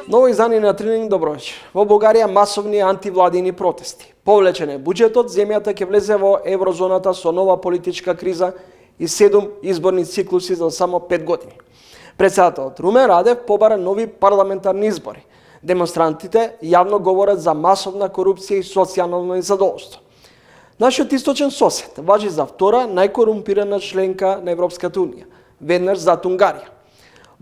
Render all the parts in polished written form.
Ново издание на Тренинг, добро вечер. Во Бугарија масовни антивладини протести. Повлечен е буџетот, земјата ќе влезе во еврозоната со нова политичка криза и 7 изборни циклуси за само 5 години. Претседателот Румен Радев побара нови парламентарни избори. Демонстрантите јавно говорат за масовна корупција и социјално незадоволство. Нашиот источен сосед важи за втора најкорумпирана членка на Европската унија, веднаш зад Унгарија.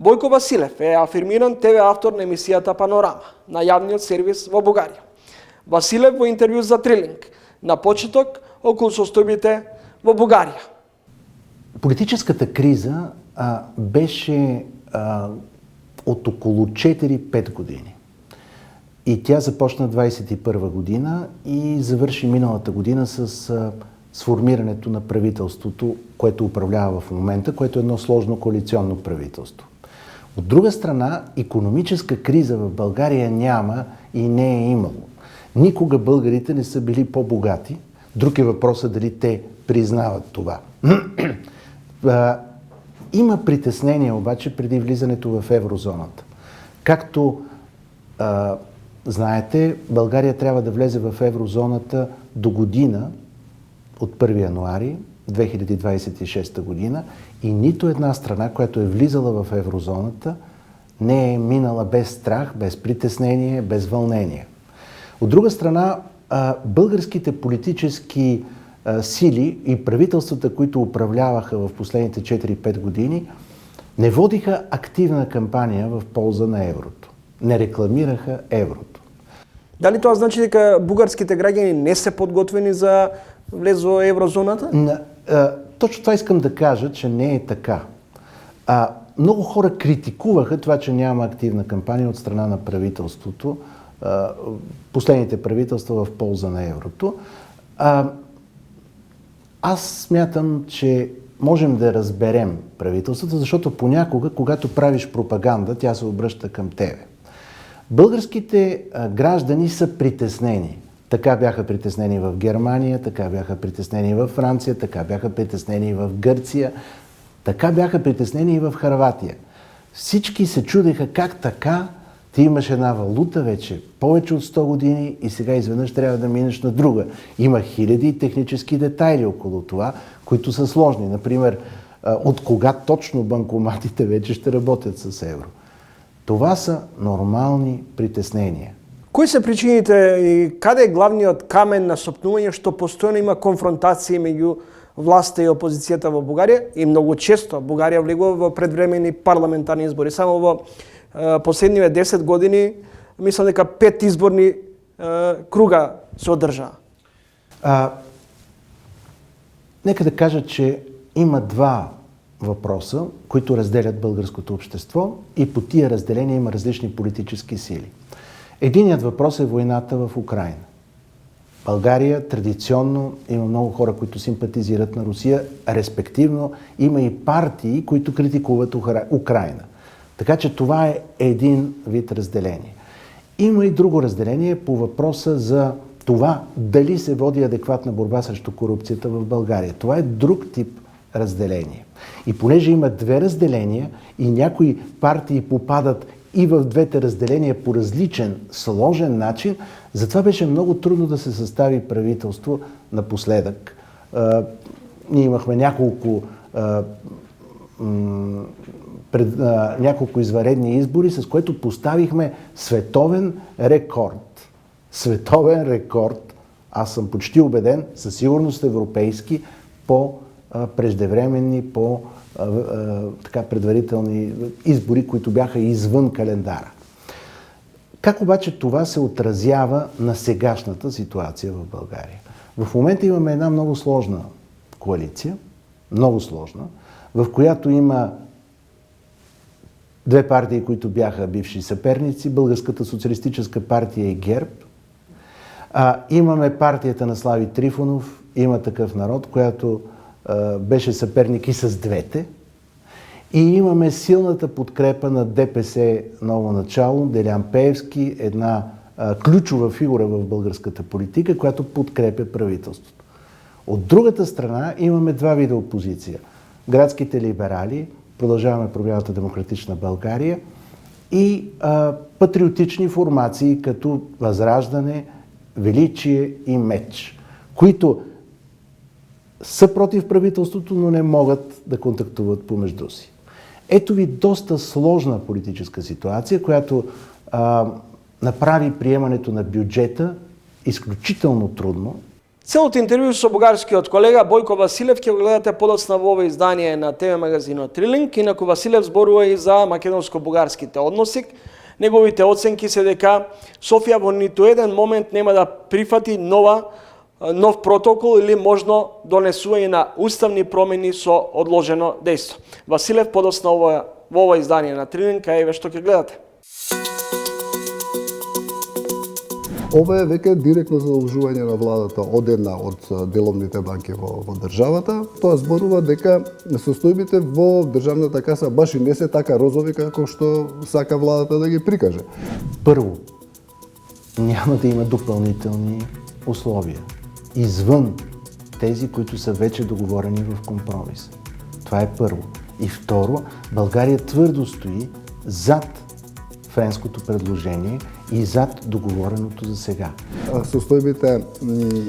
Бојко Василев е афирмиран ТВ автор на емисијата Панорама на јавниот сервис во Бугарија. Василев во интервју за Трилинг на почеток околу состојбите во Бугарија. Политическата криза беше од околу 4-5 години. И тя започна 21 година и завърши миналата година с сформирането на правителството, което управлява в момента, което е едно сложно коалиционно правителство. От друга страна, икономическа криза в България няма и не е имало. Никога българите не са били по-богати. Друг е въпросът дали те признават това. Има притеснение обаче преди влизането в еврозоната. Както знаете, България трябва да влезе в еврозоната до година, от 1 януари 2026 година, и нито една страна, която е влизала в еврозоната, не е минала без страх, без притеснение, без вълнение. От друга страна, българските политически сили и правителствата, които управляваха в последните 4-5 години, не водиха активна кампания в полза на еврото. Не рекламираха еврото. Дали тоа значи дека бугарските граѓани не се подготвени за влез во еврозоната? Точно това искам да кажа, че не е така. Много хора критикуваха това, че няма активна кампания от страна на правителството, последните правителства в полза на еврото. Аз смятам, че можем да разберем правителството, защото понякога, когато правиш пропаганда, тя се обръща към тебе. Българските граждани са притеснени. Така бяха притеснени в Германия, така бяха притеснени в Франция, така бяха притеснени и в Гърция, така бяха притеснени и в Хърватия. Всички се чудеха как така ти имаш една валута вече повече от 100 години и сега изведнъж трябва да минеш на друга. Има хиляди технически детайли около това, които са сложни. Например, от кога точно банкоматите вече ще работят с евро. Това са нормални притеснения. Кои се причините и каде е главниот камен на сопнување што постојано има конфронтации меѓу власта и опозицијата во Бугарија и многу често Бугарија влегува во предвремени парламентарни избори. Само во последниве 10 години мислам дека 5 изборни круга се одржаа. Нека да кажа, че има два въпроса, които разделят българското общество и по тия разделения има различни политически сили. Единият въпрос е войната в Украйна. България традиционно има много хора, които симпатизират на Русия, респективно има и партии, които критикуват Украйна. Така че това е един вид разделение. Има и друго разделение по въпроса за това дали се води адекватна борба срещу корупцията в България. Това е друг тип разделение. И понеже има две разделения и някои партии попадат и в двете разделения по различен, сложен начин, затова беше много трудно да се състави правителство напоследък. Ние имахме няколко извънредни избори, с което поставихме световен рекорд. Световен рекорд, аз съм почти убеден, със сигурност европейски, по преждевременни, по предварителни избори, които бяха извън календара. Как обаче това се отразява на сегашната ситуация в България? В момента имаме една много сложна коалиция, много сложна, в която има две партии, които бяха бивши съперници, Българската социалистическа партия и ГЕРБ. Имаме партията на Слави Трифонов, Има такъв народ, която беше съперник и с двете. И имаме силната подкрепа на ДПС ново начало, Делян Пеевски, една ключова фигура в българската политика, която подкрепя правителството. От другата страна имаме два вида опозиция. Градските либерали, Продължаваме Промяната Демократична България и патриотични формации като Възраждане, Величие и Меч, които са против правителството, но не могат да контактуват помежду си. Ето ви доста сложна политическа ситуация, която направи приемането на бюджета изключително трудно. Целото интервју со бугарскиот колега Бојко Василев ќе го гледате подоцна во ова издание на ТВ магазинот Трилинг. Инаку Василев зборува и за македонско-бугарските односи. Неговите оценки се дека Софија во ниту еден момент нема да прифати нов протокол или можно донесување на уставни промени со одложено дејство. Василев подоцна во ова издание на Трилинг, а еве што ќе гледате. Ова е веќе директно задолжување на владата од една од деловните банки во државата. Тоа зборува дека состојбите во државната каса баш и не се така розови како што сака владата да ги прикаже. Първо, няма да има допълнителни условия извън тези, които са вече договорени в компромис. Това е първо. И второ, България твърдо стои зад френското предложение и зад договореното за сега. Состојбите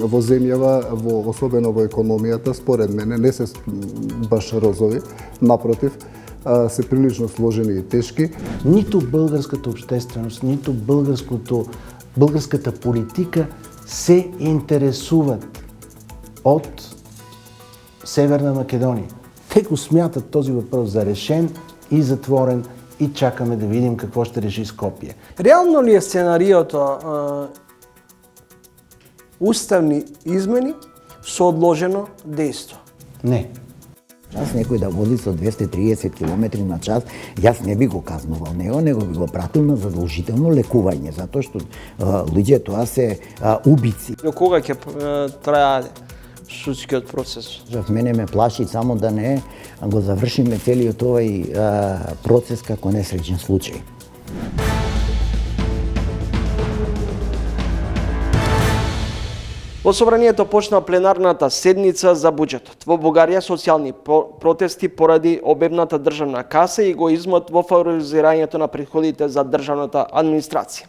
во земјава, особено во економијата, според мене не се баш розови, напротив, се прилично сложени и тешки. Нито българската общественост, нито българската политика се интересуват от Северна Македония. Те го смятат този въпрос за решен и затворен и чакаме да видим какво ще реши Скопие. Реално ли е сценариото уставни измени со одложено дејство? Не. Некој да води со 230 км на час, јас не би го казнувал него, него би го пратил на задолжително лекување, затоа што луѓе тоа се убици. До кога ќе трае судскиот процес? Мене ме плаши само да не го завршиме целиот овој процес како несреќен случај. Во собранието почна пленарната седница за буџетот. Во Бугарија социјални протести поради обемната државна каса и егоизмот во фаворизирањето на приходите за државната администрација.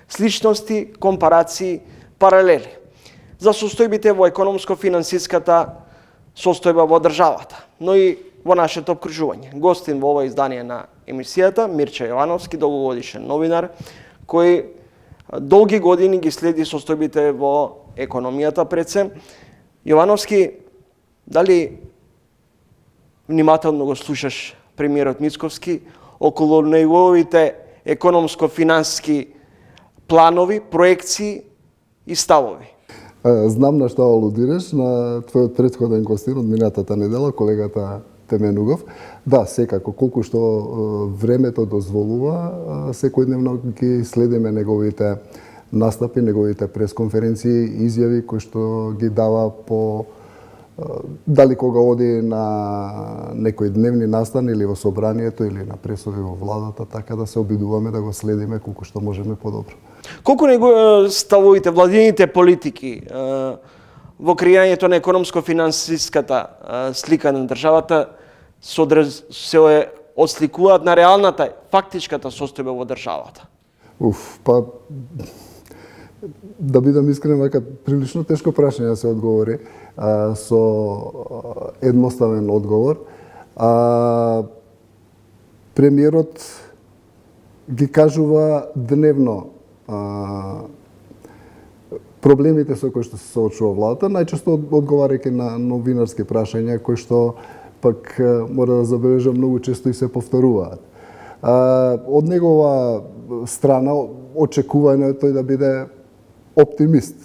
Сличности, компарации, паралели за состојбите во економско-финансиската состојба во државата, но и во нашето обкружување. Гостин во ова издание на емисијата Мирча Јовановски, долгогодишен новинар, кој долги години ги следи состојбите во економијата пред се. Јовановски, дали внимателно го слушаш премиерот Мицковски околу неговите економско-финансски планови, проекции и ставови? Знам на што алудираш, на твојот претходен гостин од минатата недела, колегата Теменугов. Да, секако, колку што времето дозволува, секојдневно ги следиме неговите настапи, неговите пресконференции, изјави кои што ги дава по дали кога оди на некој дневни настан или во собранието или на пресови во владата, така да се обидуваме да го следиме колку што можеме подобро. Колку ставовите, владините политики во креирањето на економско-финансиската слика на државата се отсликуваат на реалната, фактичката состојба во државата? Па да бидам искрен, вака прилично тешко прашање да се одговори со едноставен одговор. Премиерот ги кажува дневно проблемите со кои што се соочува владата, најчесто одговарајќи на новинарски прашања кои што пак мора да забележам многу често и се повторуваат. Од негова страна очекувано е тој да биде оптимист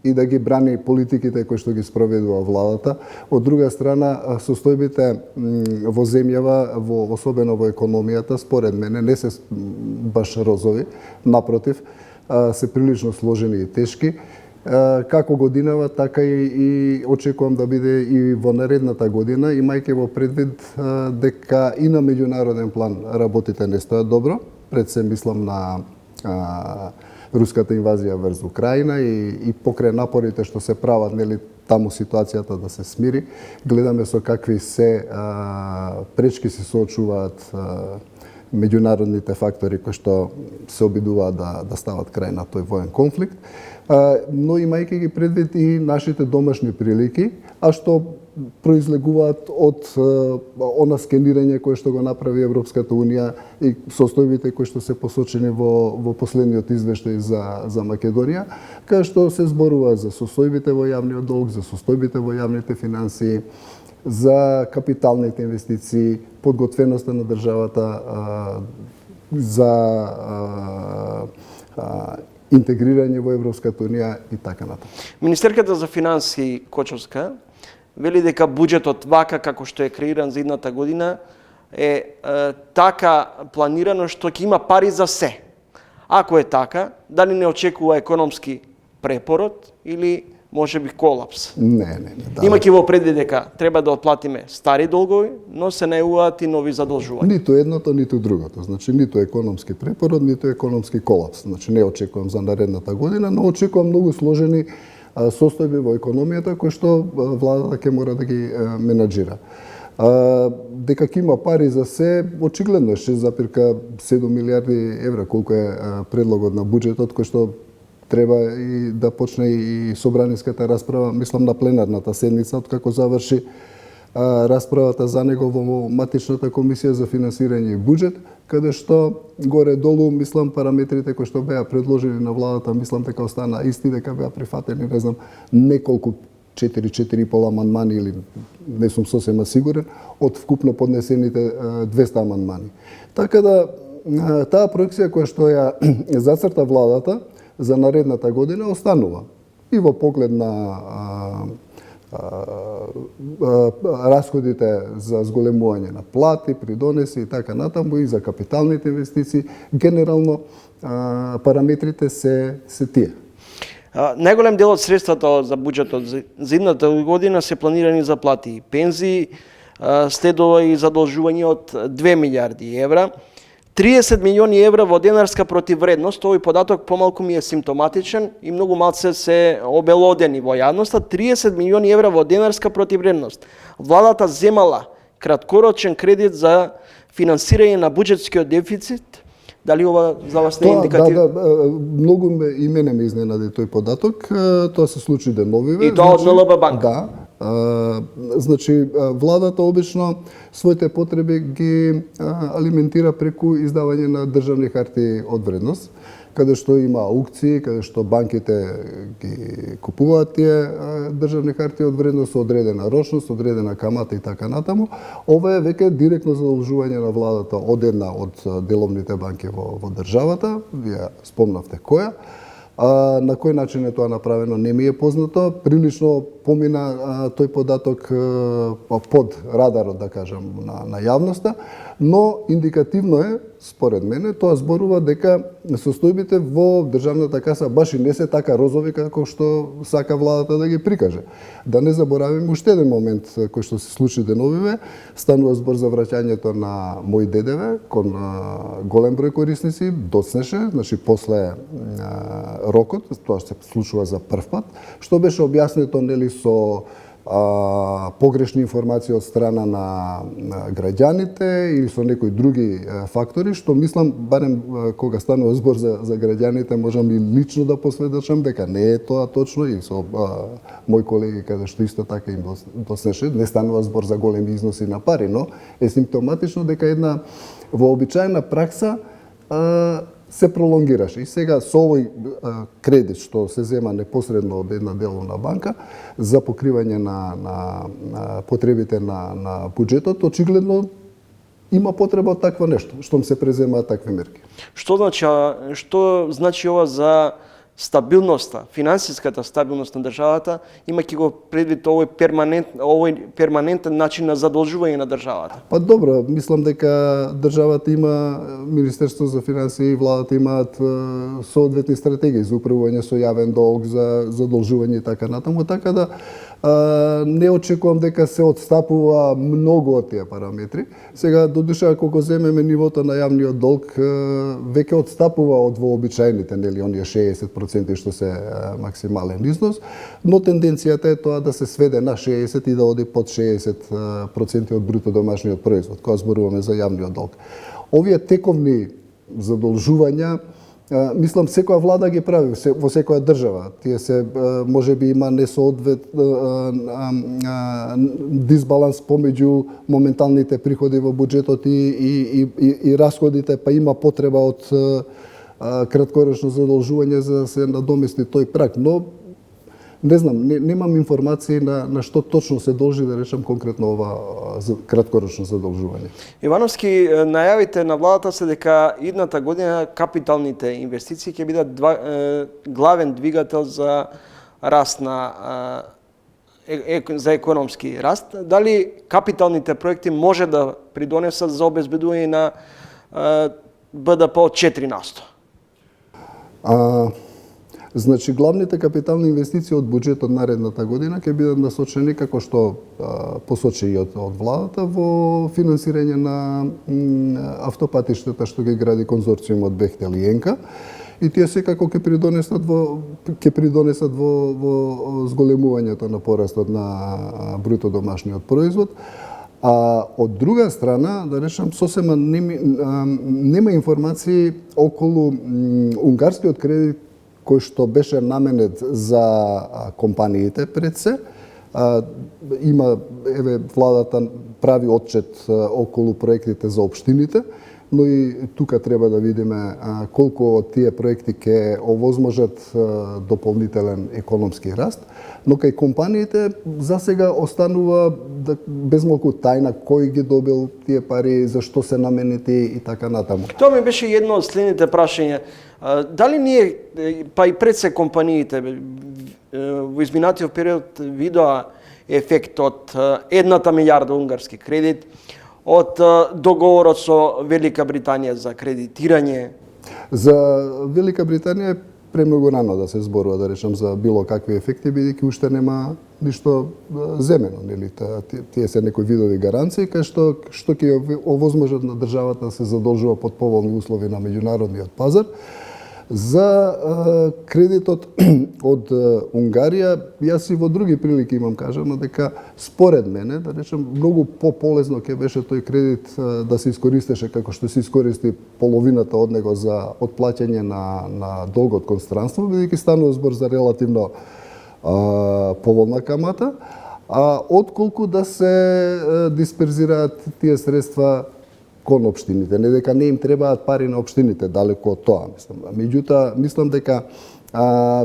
и да ги брани политиките кои што ги спроведува владата. Од друга страна, состојбите во земјава, особено во економијата, според мене не се баш розови, напротив, се прилично сложени и тешки. Како годинава, така и очекувам да биде и во наредната година, имајќи во предвид дека и на меѓународен план работите не стојат добро. Пред се мислам на руската инвазија врз Украина и покрај напорите што се прават, нели, таму ситуацијата да се смири. Гледаме со какви се пречки се соочуваат меѓународните фактори кои што се обидуваат да стават крај на тој воен конфликт, но имајќи ги предвид и нашите домашни прилики, а што произлегуваат од она скенирање кое што го направи Европската Унија и состојбите кои што се посочени во последниот извештај за Македонија, каде што се зборува за состојбите во јавниот долг, за состојбите во јавните финансии, за капиталните инвестиции, подготвеноста на државата за интегрирање во Европската Унија и така натаму. Министерката за финансии Кочовска вели дека буџетот вака како што е креиран за идната година е така планирано што ќе има пари за се. Ако е така, дали не очекува економски препород или можеби колапс? Не. Да. Имајќи во предвид дека треба да отплатиме стари долгови, но се најавуваат и нови задолжувања. Ниту едното, ниту другото. Значи, ниту економски препород, ниту економски колапс. Значи, не очекувам за наредната година, но очекувам многу сложени состојби во економијата кои што владата ќе мора да ги менаџира. Дека ќе има пари за се, очигледно е 6,7 милиарди евра, колку е предлогот на буџетот, кој што треба и да почне и собраниската расправа, мислам на пленарната седница, откако заврши расправата за него во матичната комисија за финансирање и буџет, каде што горе-долу, мислам, параметрите кои што беа предложени на владата, мислам дека остана исти, дека беа прифатени, не знам, неколку 4,5 амандмани или не сум сосема сигурен, од вкупно поднесените 200 амандмани. Така да, таа проекција која што ја зацрта владата за наредната година останува и во поглед на расходите за зголемување на плати, придонеси и така натаму, и за капиталните инвестиции, генерално параметрите се тие. Најголем дел од средствата за буџетот за идната година се планирани за плати и пензии, следува и задолжување од 2 милиарди евра. 30 милиони евра во денарска противвредност, овој податок помалку ми е симптоматичен и многу малце се обелодени во јавноста. 30 милиони евра во денарска противвредност. Владата земала краткорочен кредит за финансирање на буџетскиот дефицит. Дали ова за вас не е индикативно? Да, многу и мене ме изненади тој податок. Тоа се случи деновиве. И тоа од НЛБ банка. Да. Значи, владата обично своите потреби ги алиментира преку издавање на државни харти од вредност, каде што има аукции, каде што банките ги купуваат тие државни харти од вредност со одредена рочност, одредена камата и така натаму. Ова е веќе директно задолжување на владата од една од деловните банки во државата, вие спомнавте која. На кој начин е тоа направено не ми е познато. Прилично помина тој податок под радарот, да кажам, на јавноста, но индикативно е, според мене, тоа зборува дека состојбите во државната каса баш и не се така розови како што сака владата да ги прикаже. Да не заборавиме уште еден момент кој што се случи деновиве, станува збор за враќањето на мој ДДВ кон голем број корисници, доцнеше, значи после рокот, тоа се случува за прв пат, што беше објаснето нели со погрешни информации од страна на граѓаните или со некои други фактори, што мислам, барем кога станува збор за граѓаните, можам и лично да посведочам дека не е тоа точно и со мои колеги каде што исто така им доснеше, не станува збор за големи износи на пари, но е симптоматично дека една вообичаена пракса се пролонгираше. И сега со овој кредит што се зема непосредно од една деловна банка за покривање на потребите на буџетот, очигледно има потреба од такво нешто, штом се преземаат такви мерки. Што значи ова за стабилноста, финансиската стабилност на државата, имајќи го предвид овој перманентен начин на задолжување на државата? Па добро, мислам дека државата има, Министерство за финансии и владата имаат соодветни стратегии за управување со јавен долг, за задолжување и така натаму, така да не очекувам дека се отстапува многу од тие параметри. Сега, додуше, ако го земеме нивото на јавниот долг, веќе отстапува од вообичаените, нели, оние 60% што се максимален износ, но тенденцијата е тоа да се сведе на 60 и да оди под 60% од бруто домашниот производ, кога зборуваме за јавниот долг. Овие тековни задолжувања, мислам секоја влада ги прави во секоја држава. Тие се можеби има дисбаланс помеѓу моменталните приходи во буџетот и расходите, па има потреба од краткорочно задолжување за да се надомести тој праг, но не знам, немам информации на што точно се должи, да речем конкретно ова краткорочно задолжување. Ивановски, најавите на владата се дека идната година капиталните инвестиции ќе бидат главен двигател за раст за економски раст. Дали капиталните проекти може да придонесат за обезбедување на БДП од 4%? Значи, главните капитални инвестиции од буџетот наредната година ќе бидат насочени, како што посочи и од владата, во финансирање на автопатиштата што ги гради конзорциумот Бехтел и Енка. И тие секако ќе придонесат во зголемувањето на порастот на бруто домашниот производ. А од друга страна, да речем, сосема нема информации околу унгарскиот кредит кој што беше наменет за компаниите пред се. Има, владата прави отчет околу проектите за општините, но и тука треба да видиме колку од тие проекти ќе овозможат дополнителен економски раст, но кај компаниите засега останува безмалку тајна кој ги добил тие пари, зашто се наменети и така натаму. Тоа ми беше едно од следните прашања. Дали ние, па и пред се компаниите, во изминатиот период видоа ефект од 1 милиарда унгарски кредит, од договорот со Велика Британија за кредитирање? За Велика Британија е премногу рано да се зборува, да речем, за било какви ефекти, бидејќи уште нема ништо земено, нели? Тие се некои видови гаранции кај што ќе овозможат на државата да се задолжува под поволни услови на меѓународниот пазар. За кредитот од Унгарија, јас и во други прилики имам кажано дека според мене, да речем, многу полезно ќе беше тој кредит да се искористеше како што се искористи половината од него за отплаќање на долгот кон странство, бидејќи станува збор за релативно поволна камата, отколку да се дисперзираат тие средства кон општините, не дека не им требаат пари на општините, далеку од тоа, мислам. Меѓутоа, мислам дека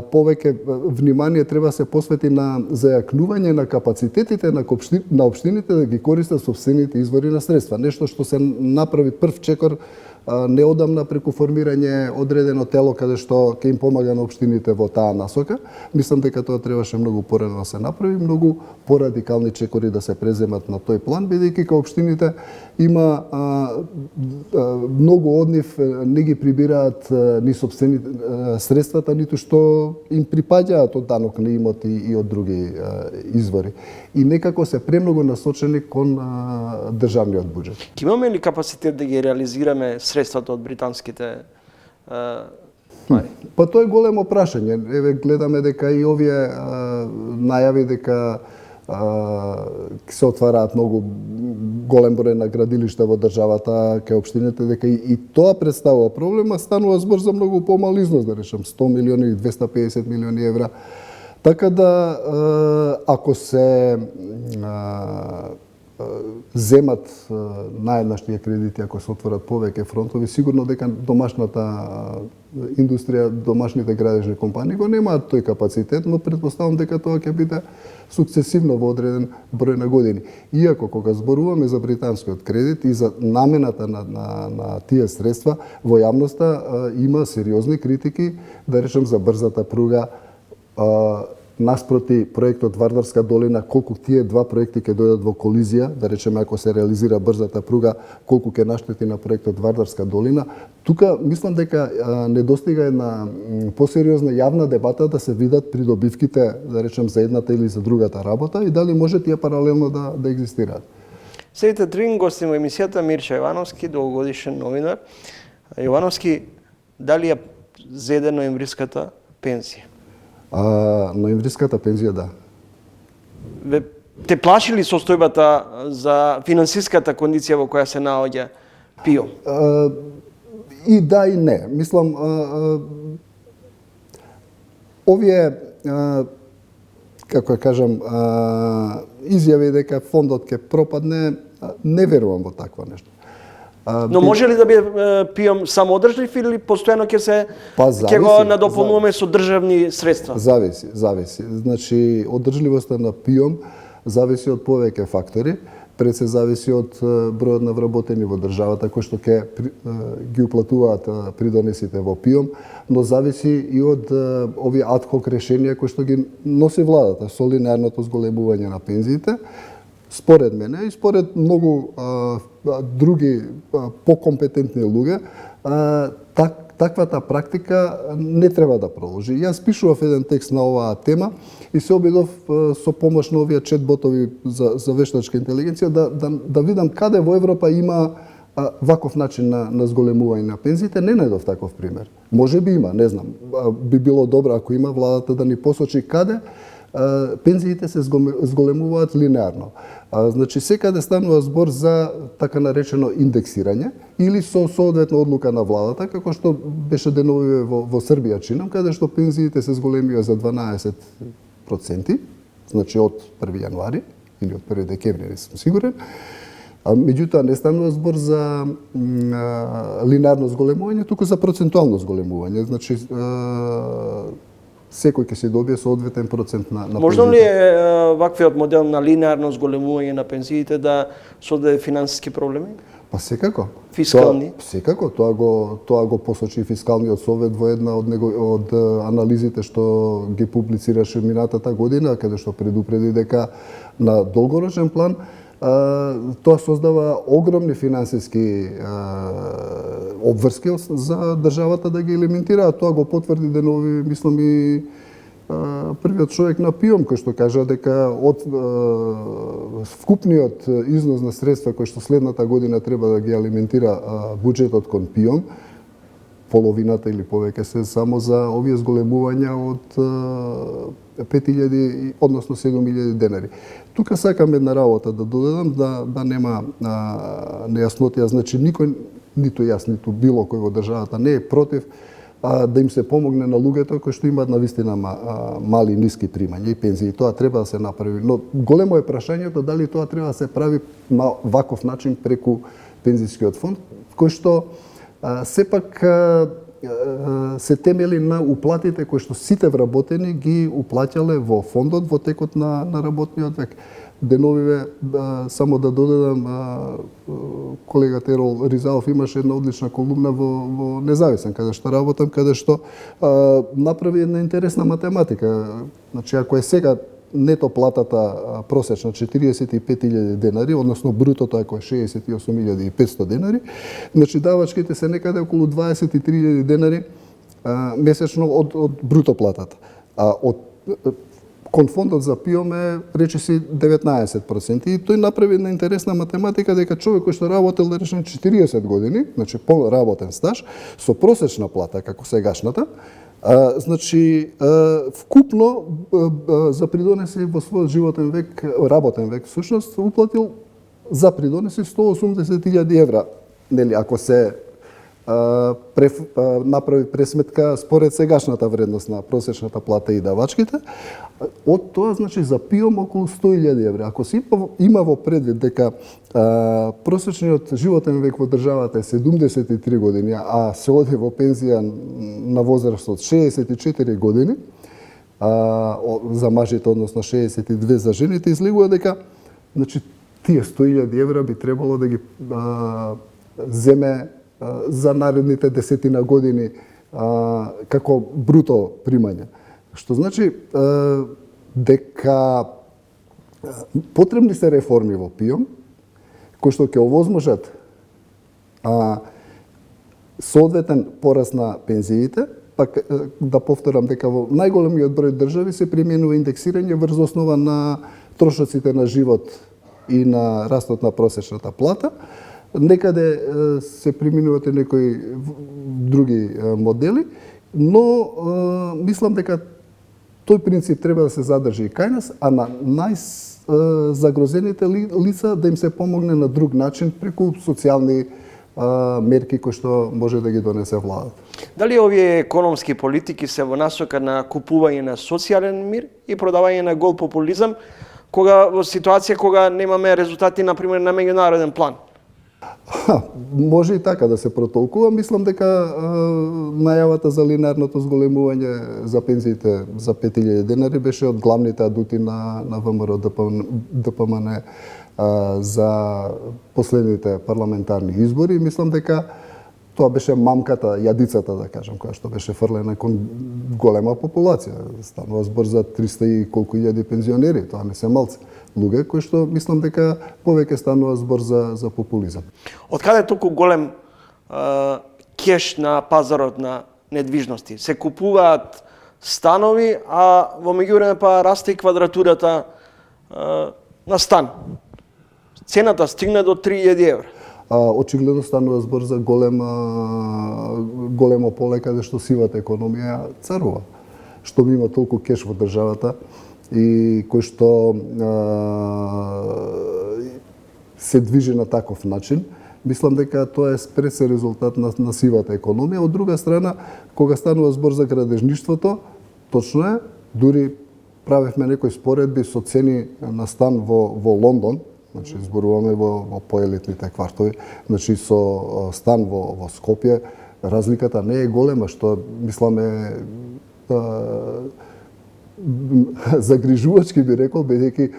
повеќе внимание треба се посвети на зајакнување на капацитетите на општините да ги користат сопствените извори на средства. Нешто што се направи прв чекор неодамна преку формирање одредено тело каде што ќе им помага на општините во таа насока. Мислам дека тоа требаше многу порано да се направи, многу порадикални чекори да се преземат на тој план, бидејќи кај општините има многу од нив не ги прибираат ни сопствените средствата, ниту што им припаѓаат од данок на имоти и од други извори. И некако се премногу насочени кон државниот буџет. Ќе имаме ли капацитет да ги реализираме средствата од британските пари? Па тоа е големо прашање. Еве гледаме дека и овие најави дека ќе се отвараат многу голем број на градилишта во државата кај општините, дека и тоа представува проблема, станува збор за многу помал износ, да речем 100 милиони или 250 милиони евра. Така да, ако се земат наеднаш тие кредити, ако се отворат повеќе фронтови, сигурно дека домашната индустрија, домашните градежни компании го немаат тој капацитет, но претпоставам дека тоа ќе биде сукцесивно во одреден број на години. Иако кога зборуваме за британскиот кредит и за намената на тие средства, во јавноста има сериозни критики, да речем за брзата пруга, наспроти проектот Вардарска долина, колку тие два проекти ќе дојдат во колизија, да речеме ако се реализира брзата пруга, колку ќе наштети на проектот Вардарска долина. Тука мислам дека недостига една посериозна јавна дебата да се видат придобивките, да речем за едната или за другата работа и дали може тие паралелно да екзистираат. Следите три гости во емисијата Мирча Ивановски, долгогодишен новинар. Ивановски, дали ја зеде ноемвриската пензија? Ноемвриската пензија, да. Те плаши ли состојбата за финансиската кондиција во која се наоѓа пиом? И да и не. Мислам, овие, како кажам, изјави дека фондот ќе пропадне, не верувам во такво нешто. Но може ли да биде пиом самоодржлив или постојано ќе го надополнуваме со државни средства? Зависи. Значи, одржливоста на пиом зависи од повеќе фактори. Пред се зависи од бројот на вработени во државата кои што ќе ги уплатуваат придонесите во пиом, но зависи и од овие адхок решенија кои што ги носи владата со линеарното зголемување на пензиите. Според мене и според многу други покомпетентни луѓе, таквата практика не треба да продолжи. Јас пишував еден текст на оваа тема и се обидов со помош на овие четботови за вештачка интелигенција да видам каде во Европа има ваков начин на зголемување на пензиите. Не најдов таков пример. Може би има, не знам. Би било добро ако има владата да ни посочи каде пензиите се зголемуваат линеарно. Значи, секаде станува збор за така наречено индексирање или со соодветна одлука на владата, како што беше деновиве во Србија чинам, каде што пензиите се зголемија за 12%, значи од 1 јануари или од 1 декември, не сум сигурен. Меѓутоа, не станува збор за линеарно зголемување, туку за процентуално зголемување. Значи, секој ќе се добие соодветен процент на Можно ли е ваквиот модел на линеарно зголемување на пензиите да создаде финансиски проблеми? Па секако. Фискални? Секако, тоа го посочи фискалниот совет во една од анализите што ги публицираше минатата година, каде што предупреди дека на долгорочен план тоа создава огромни финансиски обврски за државата да ги елементира. Тоа го потврди денови, мислам, и првиот човек на пиом, кој што кажа дека од вкупниот износ на средства кој што следната година треба да ги алиментира буџетот кон пиом, половината или повеќе се само за овие зголемувања од 5.000, односно 7.000 денари. Тука сакам една работа да додадам, да нема нејаснотија. Значи, никој, ниту јас, ниту било кој во државата не е против да им се помогне на луѓето кои што имаат навистина мали, ниски примања и пензии. Тоа треба да се направи. Но големо е прашањето дали тоа треба да се прави на ваков начин преку пензискиот фонд, кој што сепак се темели на уплатите кои што сите вработени ги уплаќале во фондот во текот на работниот век. Деновиве, само да додадам, колегата Ерол Ризалов имаше една одлична колумна во Независен, каде што работам, каде што направи една интересна математика. Значи, ако е сега нето платата просечна 45.000 денари, односно брутото ако е 68.500 денари, значи давачките се некаде околу 23.000 денари месечно од бруто платата. Од кон фондот за пиом е речиси 19%. И тој направи една интересна математика дека човек кој што работел да речем 40 години, значи полработен стаж, со просечна плата како сегашната, значи вкупно за придонеси во својот животен век, работен век всушност уплатил за придонеси 180.000 евра. Нели, ако се направи пресметка според сегашната вредност на просечната плата и давачките, од тоа значи за пиом околу 100.000 евра. Ако се има во предвид дека просечниот животен век во државата е 73 години, а се оди во пензија на возраст од 64 години, за мажите, односно 62 за жените, излегува дека значи тие 100.000 евра би требало да ги земе за наредните десетина години како бруто примање. Што значи дека потребни се реформи во пиом, кои што ќе овозможат соодветен пораст на пензиите, пак да повторам дека во најголемиот број држави се применува индексирање врз основа на трошоците на живот и на растот на просечната плата. Некаде се применуваат некои други модели, но мислам дека тој принцип треба да се задржи и кај нас, а на најзагрозените лица да им се помогне на друг начин преку социјални мерки кои што може да ги донесе владата. Дали овие економски политики се во насока на купување на социјален мир и продавање на гол популизам, кога во ситуација кога немаме резултати на пример на меѓународен план? Може и така да се протолкува. Мислам дека најавата за линарното зголемување за пензиите за 5000 денари беше од главните адути на ВМРО ДПМН за последните парламентарни избори. Мислам дека тоа беше мамката, јадицата, да кажам, која што беше фрлена кон голема популација. Станува збор за 300 и колку илјади пензионери, тоа не се малци луѓе, кои што мислам дека повеќе станува збор за популизам. Од каде толку голем кеш на пазарот на недвижности? Се купуваат станови, а во меѓувреме па расте и квадратурата на стан. Цената стигна до 3000 евра. Очигледно станува збор за големо поле каде што сивата економија царува. Што ми има толку кеш во државата и кој што се движи на таков начин, мислам дека тоа е пресен резултат на сивата економија. Од друга страна, кога станува збор за градежништвото, точно е, дури правевме некои споредби со цени на стан во Лондон, значи зборуваме во поелитните квартови, значи со стан во Скопје, разликата не е голема, што мисламе загрижувачки би рекол, бидејќи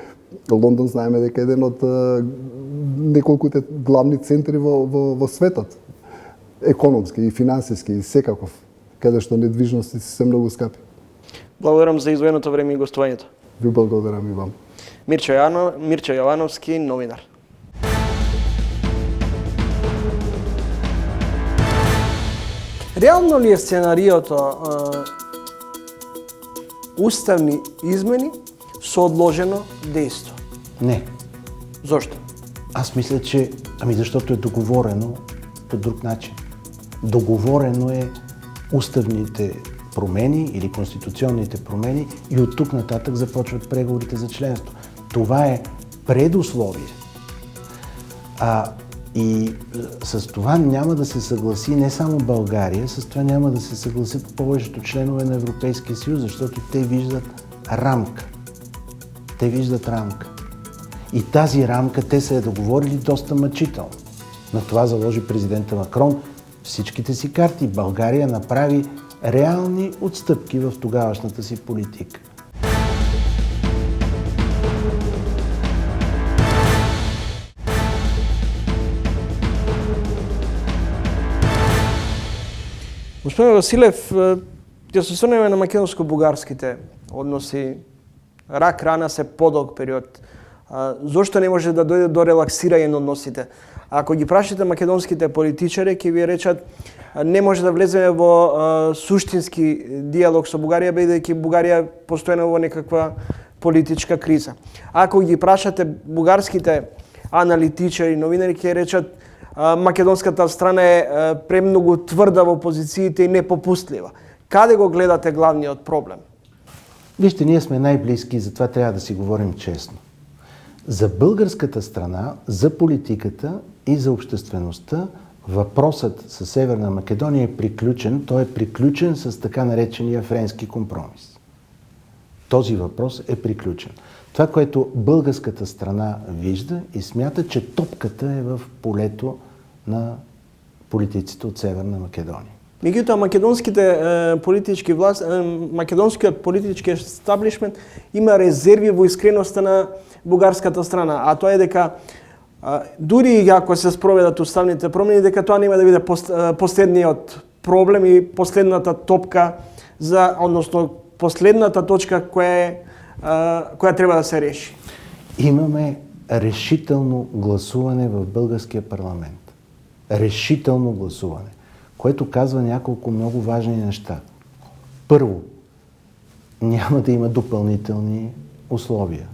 Лондон знаеме дека е еден од неколкуте главни центри во светот, економски и финансиски и секаков, каде што недвижности се многу скапи. Благодарам за издвоеното време и гостувањето. Ви благодарам и вам. Мирчо Јовановски, новинар. Реално ли е сценариото уставни измени со одложено дејство? Не. Зошто? Аз мисля, че защото е договорено по друг начин. Договорено е уставните промени или конституционните промени и от тук нататък започват преговорите за членство. Това е предусловие. И с това няма да се съгласи не само България, с това няма да се съгласят повечето членове на Европейския съюз, защото те виждат рамка. Те виждат рамка. И тази рамка те са я договорили доста мъчително. На това заложи президента Макрон всичките си карти. България направи реални отстъпки в тогавашната си политика. Господин Василев, ќе се осврнеме на македонско-бугарските односи. Рак рана се подолг период. Зошто не може да дојде до релаксирање на односите? Ако ги прашате македонските политичари, ќе ви речат не може да влеземе во суштински диалог со Бугарија, бидејќи Бугарија постојано во некаква политичка криза. Ако ги прашате бугарските аналитичари, новинари, ќе речат македонската страна е премногу тврда во позициите и непопустлива. Каде го гледате главниот проблем? Вижте, ние сме най-близки и затова трябва да си говорим честно. За българската страна, за политиката и за обществеността въпросът със Северна Македония е приключен. Той е приключен с така наречения френски компромис. Този въпрос е приключен. Това, което българската страна вижда и смята, че топката е в полето на политиците от Северна Македония. Меѓутоа, македонскиот политички естаблишмент има резерви во искреноста на бугарската страна, а тоа е дека дури ако се спроведат уставните промени, дека тоа нема да биде последниот проблем и последната топка односно последната точка која треба да се реши. Имаме решително гласуване в българския парламент. Решително гласуване, което казва няколко много важни неща. Първо, няма да има допълнителни условия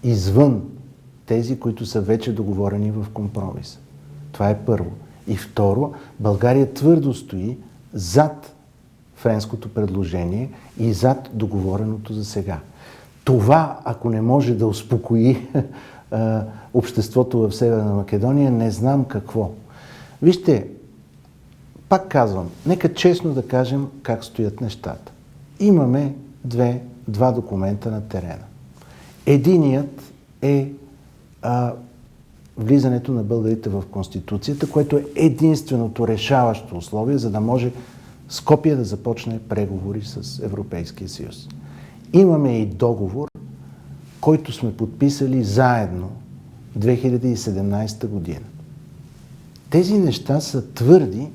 извън тези, които са вече договорени в компромиса. Това е първо. И второ, България твърдо стои зад френското предложение и зад договореното за сега. Това, ако не може да успокои обществото в Северна Македония, не знам какво. Вижте, пак казвам, нека честно да кажем как стоят нещата. Имаме два документа на терена. Единият е влизането на българите в Конституцията, което е единственото решаващо условие, за да може Скопие да започне преговори с Европейския съюз. Имаме и договор, който сме подписали заедно 2017 година. Тези неща са твърди,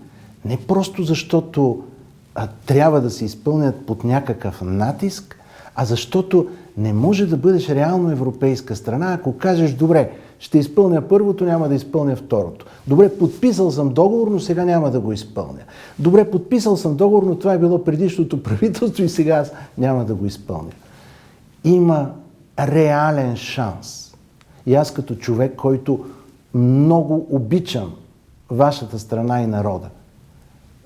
не просто защото трябва да се изпълнят под някакъв натиск, а защото не може да бъдеш реално европейска страна, ако кажеш, добре, ще изпълня първото, няма да изпълня второто. Добре, подписал съм договор, но сега няма да го изпълня. Добре, подписал съм договор, но това е било предишното правителство и сега аз няма да го изпълня. Има реален шанс. И аз като човек, който много обичам вашата страна и народа,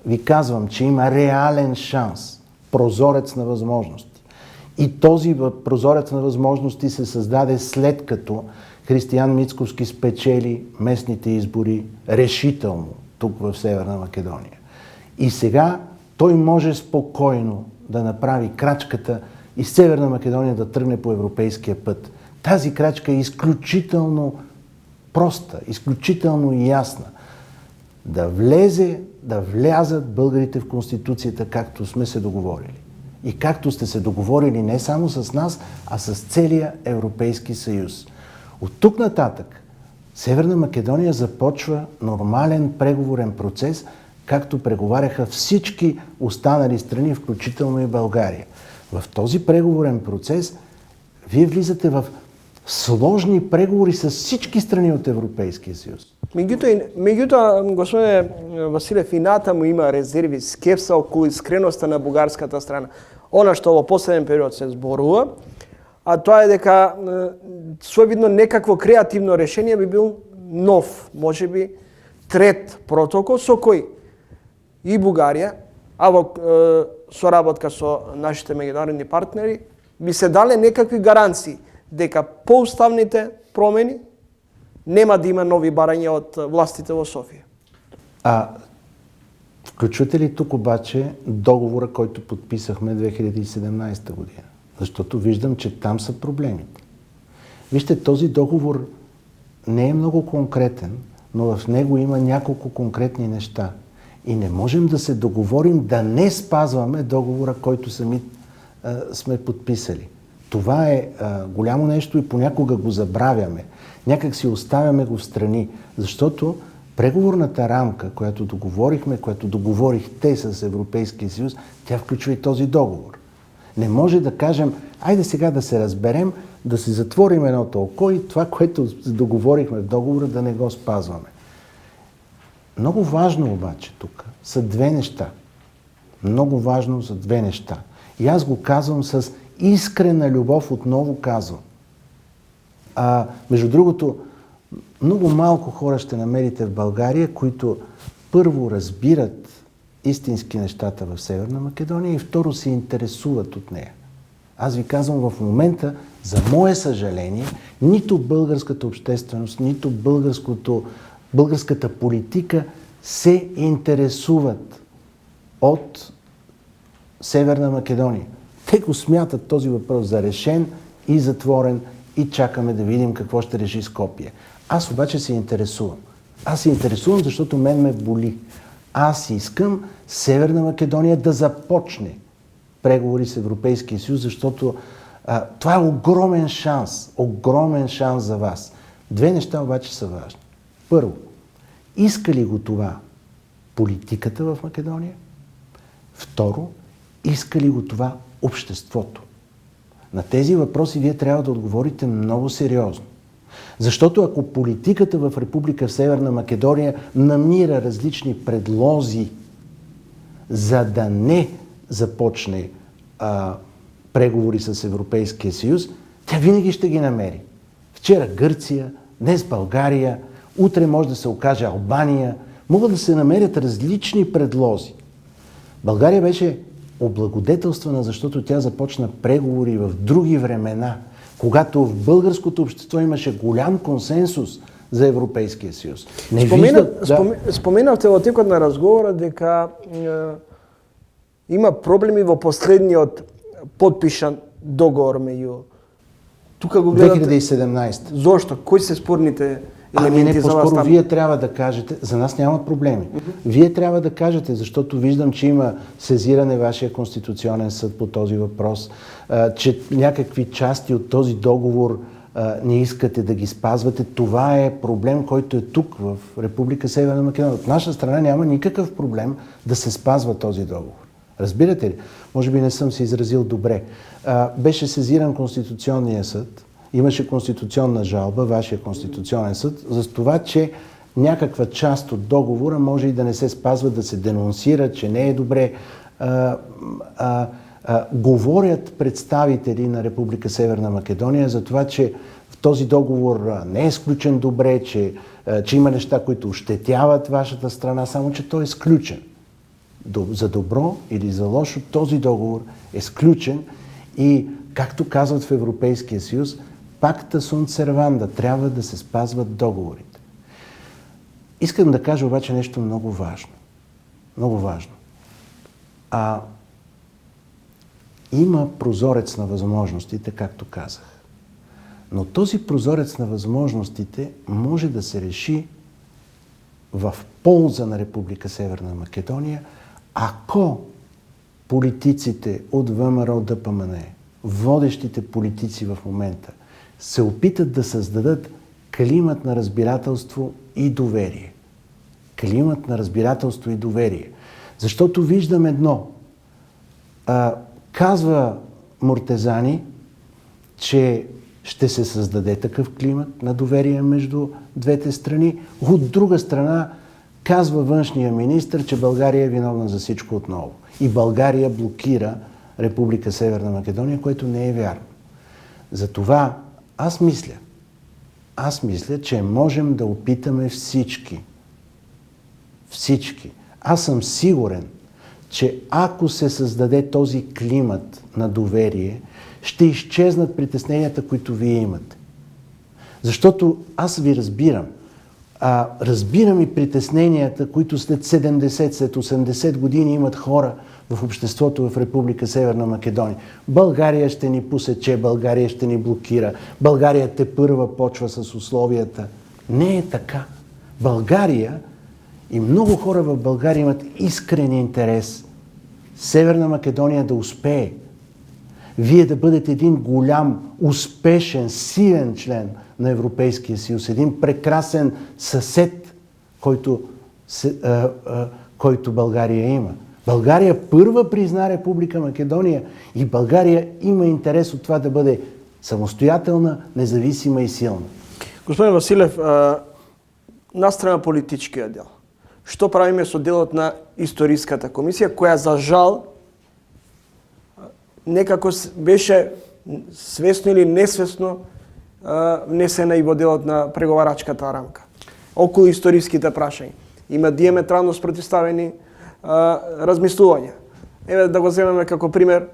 ви казвам, че има реален шанс, прозорец на възможности. И този прозорец на възможности се създаде след като Християн Мицкоски спечели местните избори решително тук в Северна Македония. И сега той може спокойно да направи крачката и Северна Македония да тръгне по европейския път. Тази крачка е изключително проста, изключително ясна. Да влязат българите в Конституцията, както сме се договорили. И както сте се договорили не само с нас, а с целия Европейски съюз. От тук нататък Северна Македония започва нормален преговорен процес, както преговаряха всички останали страни, включително и България. В този преговорен процес вие влизате в сложни преговори с всички страни от Европейския съюз. Меѓутоа, господине Василев, и натаму има резерви, скепса околу искреноста на бугарската страна. Она што во последен период се зборува, а тоа е дека своевидно некакво креативно решение би бил нов, можеби трет протокол со кој и Бугарија, а во соработка со нашите меѓународни партнери, би се дале некакви гаранции дека по уставните промени нема да има нови барања од властите во Софија. Включвате ли тук обаче договора, който подписахме 2017 година? Защото виждам, че там са проблемите. Вижте, този договор не е много конкретен, но в него има няколко конкретни неща. И не можем да се договорим да не спазваме договора, който сами сме подписали. Това е голямо нещо и понякога го забравяме. Някак си оставяме го в страни, защото преговорната рамка, която договорихме, която договорихте с Европейския съюз, тя включва и този договор. Не може да кажем, айде сега да се разберем, да си затворим едното око и това, което договорихме в договора, да не го спазваме. Много важно обаче тук са две неща. Много важно са две неща. И аз го казвам с искрена любов, отново казвам. Между другото, много малко хора ще намерите в България, които първо разбират истински нещата в Северна Македония и второ се интересуват от нея. Аз ви казвам в момента, за мое съжаление, нито българската общественост, нито българската политика се интересуват от Северна Македония. Те го смятат този въпрос за решен и затворен и чакаме да видим какво ще реши Скопие. Аз обаче се интересувам. Аз се интересувам, защото мен ме боли. Аз искам Северна Македония да започне преговори с Европейския съюз, защото това е огромен шанс за вас. Две неща обаче са важни. Първо, иска ли го това политиката в Македония? Второ, иска ли го това обществото? На тези въпроси вие трябва да отговорите много сериозно. Защото ако политиката в Република Северна Македония намира различни предлози, за да не започне преговори с Европейския съюз, тя винаги ще ги намери. Вчера Гърция, днес България, утре може да се окаже Албания. Могат да се намерят различни предлози. България беше облагодетелствана, защото тя започна преговори в други времена, когато в българското общество имаше голям консенсус за Европейския съюз. Не виждат... Споменавте во текот на разговора дека има проблеми во последниот подпишан договор меѓу тука го гледате 2017. Зошто? Кои се спорните Ами елементи не, за вас по-скоро там? вие трябва да кажете, за нас няма проблеми. Вие трябва да кажете, защото виждам, че има сезиране вашия Конституционен съд по този въпрос, че някакви части от този договор не искате да ги спазвате. Това е проблем, който е тук, в Република Северна Македония. От наша страна няма никакъв проблем да се спазва този договор. Разбирате ли? Може би не съм се изразил добре. Беше сезиран Конституционния съд, имаше конституционна жалба, вашия Конституционен съд, за това, че някаква част от договора може и да не се спазва, да се денонсира, че не е добре. Говорят представители на Република Северна Македония за това, че в този договор не е сключен добре, че има неща, които ощетяват вашата страна, само че той е сключен. За добро или за лошо, този договор е сключен и, както казват в Европейския съюз, пакта sunt servanda, трябва да се спазват договорите. Искам да кажа обаче нещо много важно. Много важно. Има прозорец на възможностите, както казах. Но този прозорец на възможностите може да се реши в полза на Република Северна Македония, ако политиците от ВМРО ДПМН, водещите политици в момента, се опитат да създадат климат на разбирателство и доверие. Климат на разбирателство и доверие. Защото виждам едно. Казва Муртезани, че ще се създаде такъв климат на доверие между двете страни. От друга страна, казва външния министър, че България е виновна за всичко отново. И България блокира Република Северна Македония, което не е вярно. Затова аз мисля, че можем да опитаме всички. Аз съм сигурен, че ако се създаде този климат на доверие, ще изчезнат притесненията, които вие имате. Защото аз ви разбирам. Разбирам и притесненията, които след 70, след 80 години имат хора в обществото в Република Северна Македония. България ще ни посече, България ще ни блокира, България тепърва почва с условията. Не е така. България и много хора в България имат искрен интерес Северна Македония да успее. Вие да бъдете един голям, успешен, силен член на Европейския съюз, един прекрасен съсед, който България има. България първа призна Република Македония и България има интерес от това да бъде самостоятелна, независима и силна. Господин Василев, настрана политичкиот дел. Што правиме со делот на Историската комисија, која за жал некако беше свесно или несвесно внесена и во делот на преговарачката рамка. Околу историските прашања. Има диаметрално спротивставени размислувања. Еве да го земеме како пример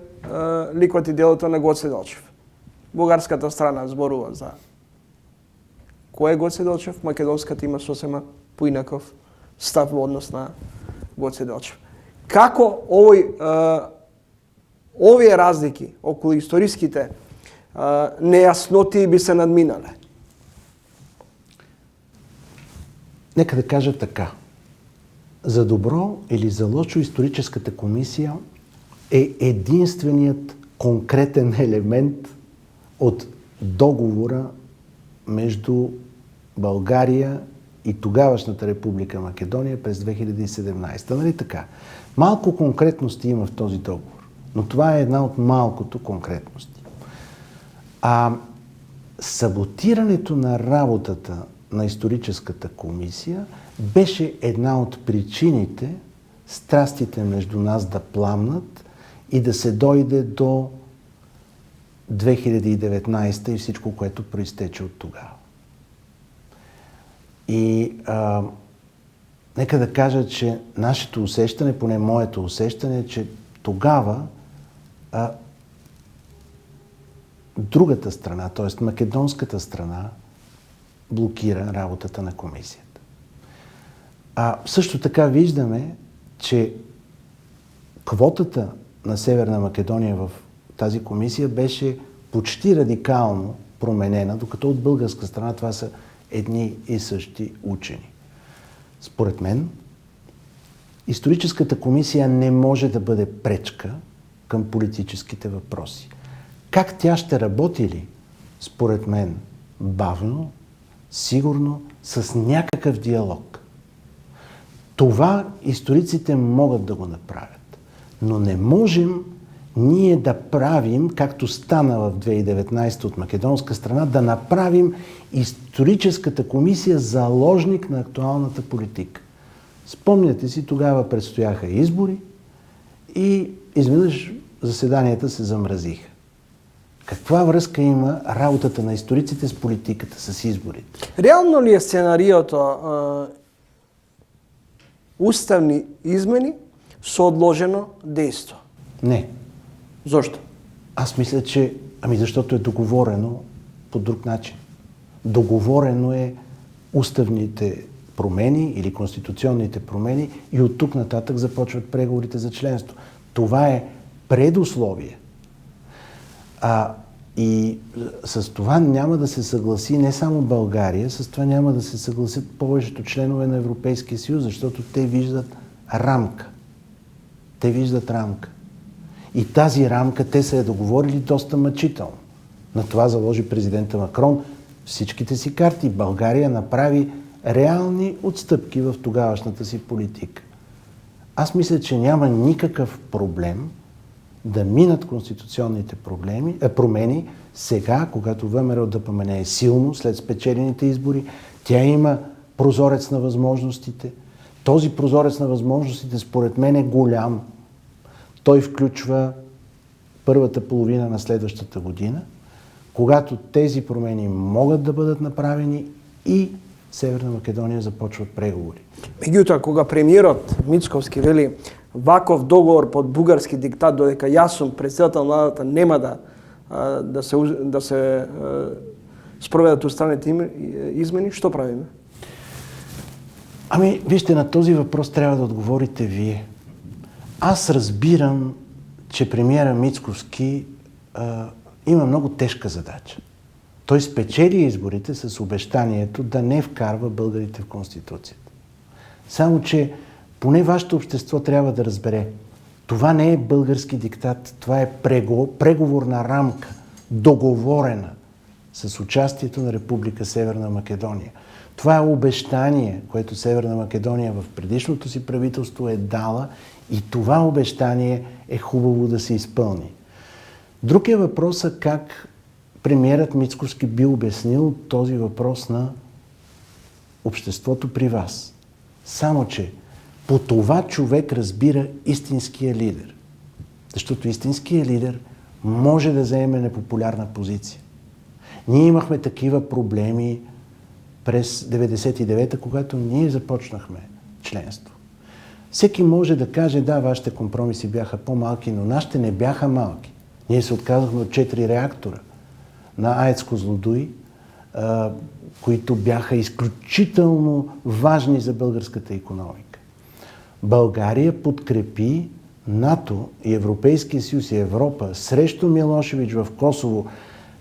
ликот и делото на Гоце Делчев. Бугарската страна зборува за кој е Гоце Делчев, македонската има сосема поинаков став во однос на Гоце Делчев. Како овие разлики околу историските нејасноти би се надминале? Нека да кажа така. За добро или за лошо историческата комисия е единственият конкретен елемент от договора между България и тогавашната Република Македония през 2017. Нали така? Малко конкретности има в този договор, но това е една от малкото конкретности. Саботирането на работата на историческата комисия беше една от причините страстите между нас да пламнат и да се дойде до 2019 и всичко, което проистече от тогава. И нека да кажа, че нашето усещане, поне моето усещане, е, че тогава другата страна, т.е. македонската страна, блокира работата на комисията. Също така виждаме, че квотата на Северна Македония в тази комисия беше почти радикално променена, докато от българска страна това са едни и същи учени. Според мен, историческата комисия не може да бъде пречка към политическите въпроси. Как тя ще работи ли? Според мен, бавно, сигурно, с някакъв диалог. Това историците могат да го направят, но не можем ние да правим, както стана в 2019 от македонска страна, да направим историческата комисия заложник на актуалната политика. Спомняте си, тогава предстояха избори и изведнъж заседанията се замразиха. Каква връзка има работата на историците с политиката, с изборите? Реално ли е сценариото уставни измени со одложено действо? Не. Зошто? Аз мисля, че... защото е договорено по друг начин. Договорено е уставните промени или конституционните промени и от тук нататък започват преговорите за членство. Това е предусловие. И с това няма да се съгласи не само България, с това няма да се съгласят повечето членове на Европейския съюз, защото те виждат рамка. Те виждат рамка. И тази рамка те са я договорили доста мъчително. На това заложи президента Макрон всичките си карти. България направи реални отстъпки в тогавашната си политика. Аз мисля, че няма никакъв проблем да минат конституционните промени сега, когато ВМРО ДПМН е силно след спечелените избори. Тя има прозорец на възможностите. Този прозорец на възможностите според мен е голям. Той включва първата половина на следващата година, когато тези промени могат да бъдат направени и Северна Македония започват преговори. Меѓутоа, кога премиерот Мицковски вели ваков договор под бугарски диктат, додека јас сум председател на владата, нема да се спроведат уставните измени, што правиме? Вижте, на този въпрос трябва да отговорите вие. Аз разбирам, че премиера Мицковски има много тежка задача. Той спечели изборите с обещанието да не вкарва българите в Конституцията. Само че поне вашето общество трябва да разбере. Това не е български диктат, това е преговорна рамка, договорена с участието на Република Северна Македония. Това е обещание, което Северна Македония в предишното си правителство е дала и това обещание е хубаво да се изпълни. Друг е въпросът как премиерът Мицковски би обяснил този въпрос на обществото при вас. Само че по това човек разбира истинския лидер. Защото истинският лидер може да заеме непопулярна позиция. Ние имахме такива проблеми през 99-та, когато ние започнахме членство. Всеки може да каже, да, вашите компромиси бяха по-малки, но нашите не бяха малки. Ние се отказахме от 4 реактора на АЕЦ Козлодуй, които бяха изключително важни за българската икономика. България подкрепи НАТО и Европейския съюз и Европа срещу Милошевич в Косово,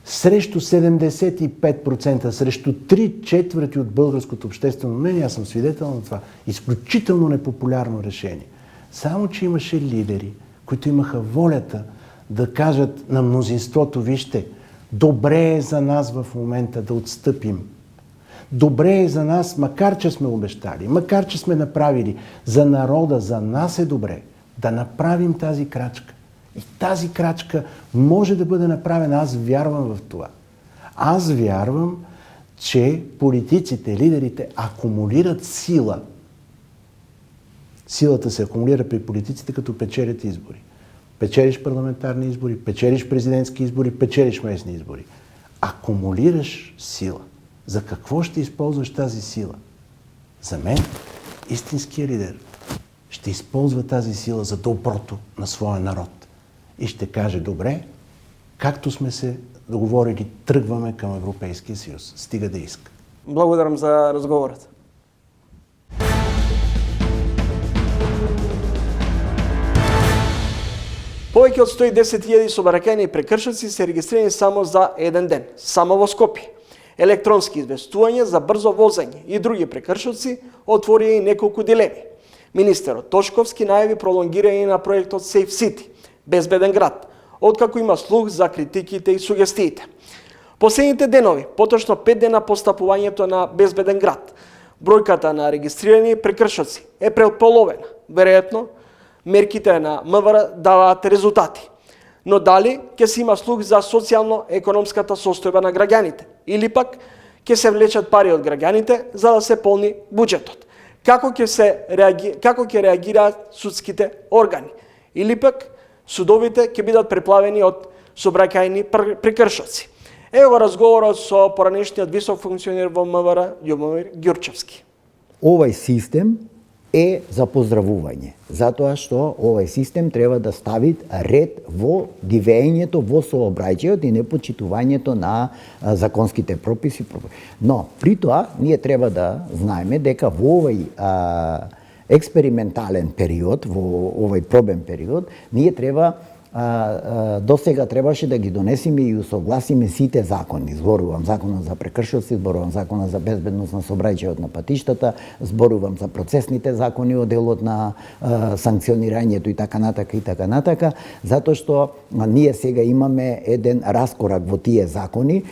срещу 75%, срещу 3/4 от българското обществено мнение. Аз съм свидетел на това. Изключително непопулярно решение. Само че имаше лидери, които имаха волята да кажат на мнозинството, вижте, добре е за нас в момента да отстъпим. Добре е за нас, макар че сме обещали, макар че сме направили за народа, за нас е добре да направим тази крачка. И тази крачка може да бъде направена. Аз вярвам в това. Аз вярвам, че политиците, лидерите акумулират сила. Силата се акумулира при политиците, като печелят избори. Печелиш парламентарни избори, печелиш президентски избори, печелиш местни избори. Акумулираш сила. За какво ще използваш тази сила? За мен, истинският лидер ще използва тази сила за доброто на своя народ. И ще каже, добре, както сме се договорили, тръгваме към Европейския съюз. Стига да иска. Благодарам за разговорот. Повеќе од 110.000 сообраќајни прекршоци се регистрирани само за еден ден, само во Скопје. Електронски известување за брзо возење и други прекршоци отворија и неколку дилеми. Министерот Тошковски најави пролонгирање на проектот Safe City, безбеден град, откако има слух за критиките и сугестиите. Последните денови, поточно 5 дена по стапувањето на безбеден град, бројката на регистрирани прекршоци е преполовена. Веројатно, мерките на МВР даваат резултати. Но дали ќе се има слух за социјално-економската состојба на граѓаните или пак ќе се влечат пари од граѓаните за да се полни буџетот? Како ќе реагираат судските органи? Или пак судовите ќе бидат преплавени од сообраќајни прекршоци? Ево го разговорот со поранешниот висок функционер во МВР Љубомир Ѓурчевски. Овај систем е за поздравување, затоа што овај систем треба да стави ред во дивењето во сообраќајот и непочитувањето на законските прописи. Но при тоа ние треба да знаеме дека во овај експериментален период, во овај пробен период, ние треба до сега требаше да ги донесеме и усогласиме сите закони. Зборувам законот за прекршоци, зборувам законот за безбедност на сообраќајот на патиштата, зборувам за процесните закони од делот на санкционирањето и така натака, затоа што ние сега имаме еден раскорак во тие закони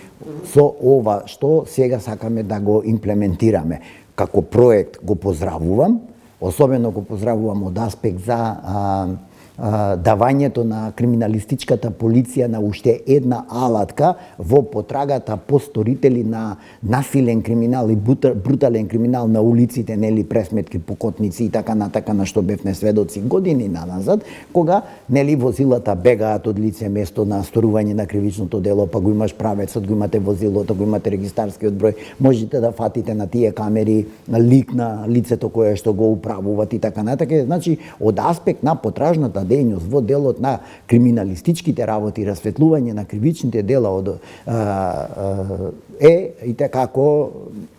со ова што сега сакаме да го имплементираме. Како проект го поздравувам, особено го поздравувам од аспект за давањето на криминалистичката полиција на уште една алатка во потрагата по сторители на насилен криминал и брутален криминал на улиците, нели, пресметки, покотници и така натака, на што бевме сведоци години назад, кога, нели, возилата бегаат од лице место на сторување на кривичното дело, па го имаш правецот, го имате возилото, го имате регистарскиот број, можете да фатите на тие камери лик на лицето кое што го управуваат и така натака. Значи, од аспект на потражната дејност во делот на криминалистичките работи, расветлување на кривичните дела и како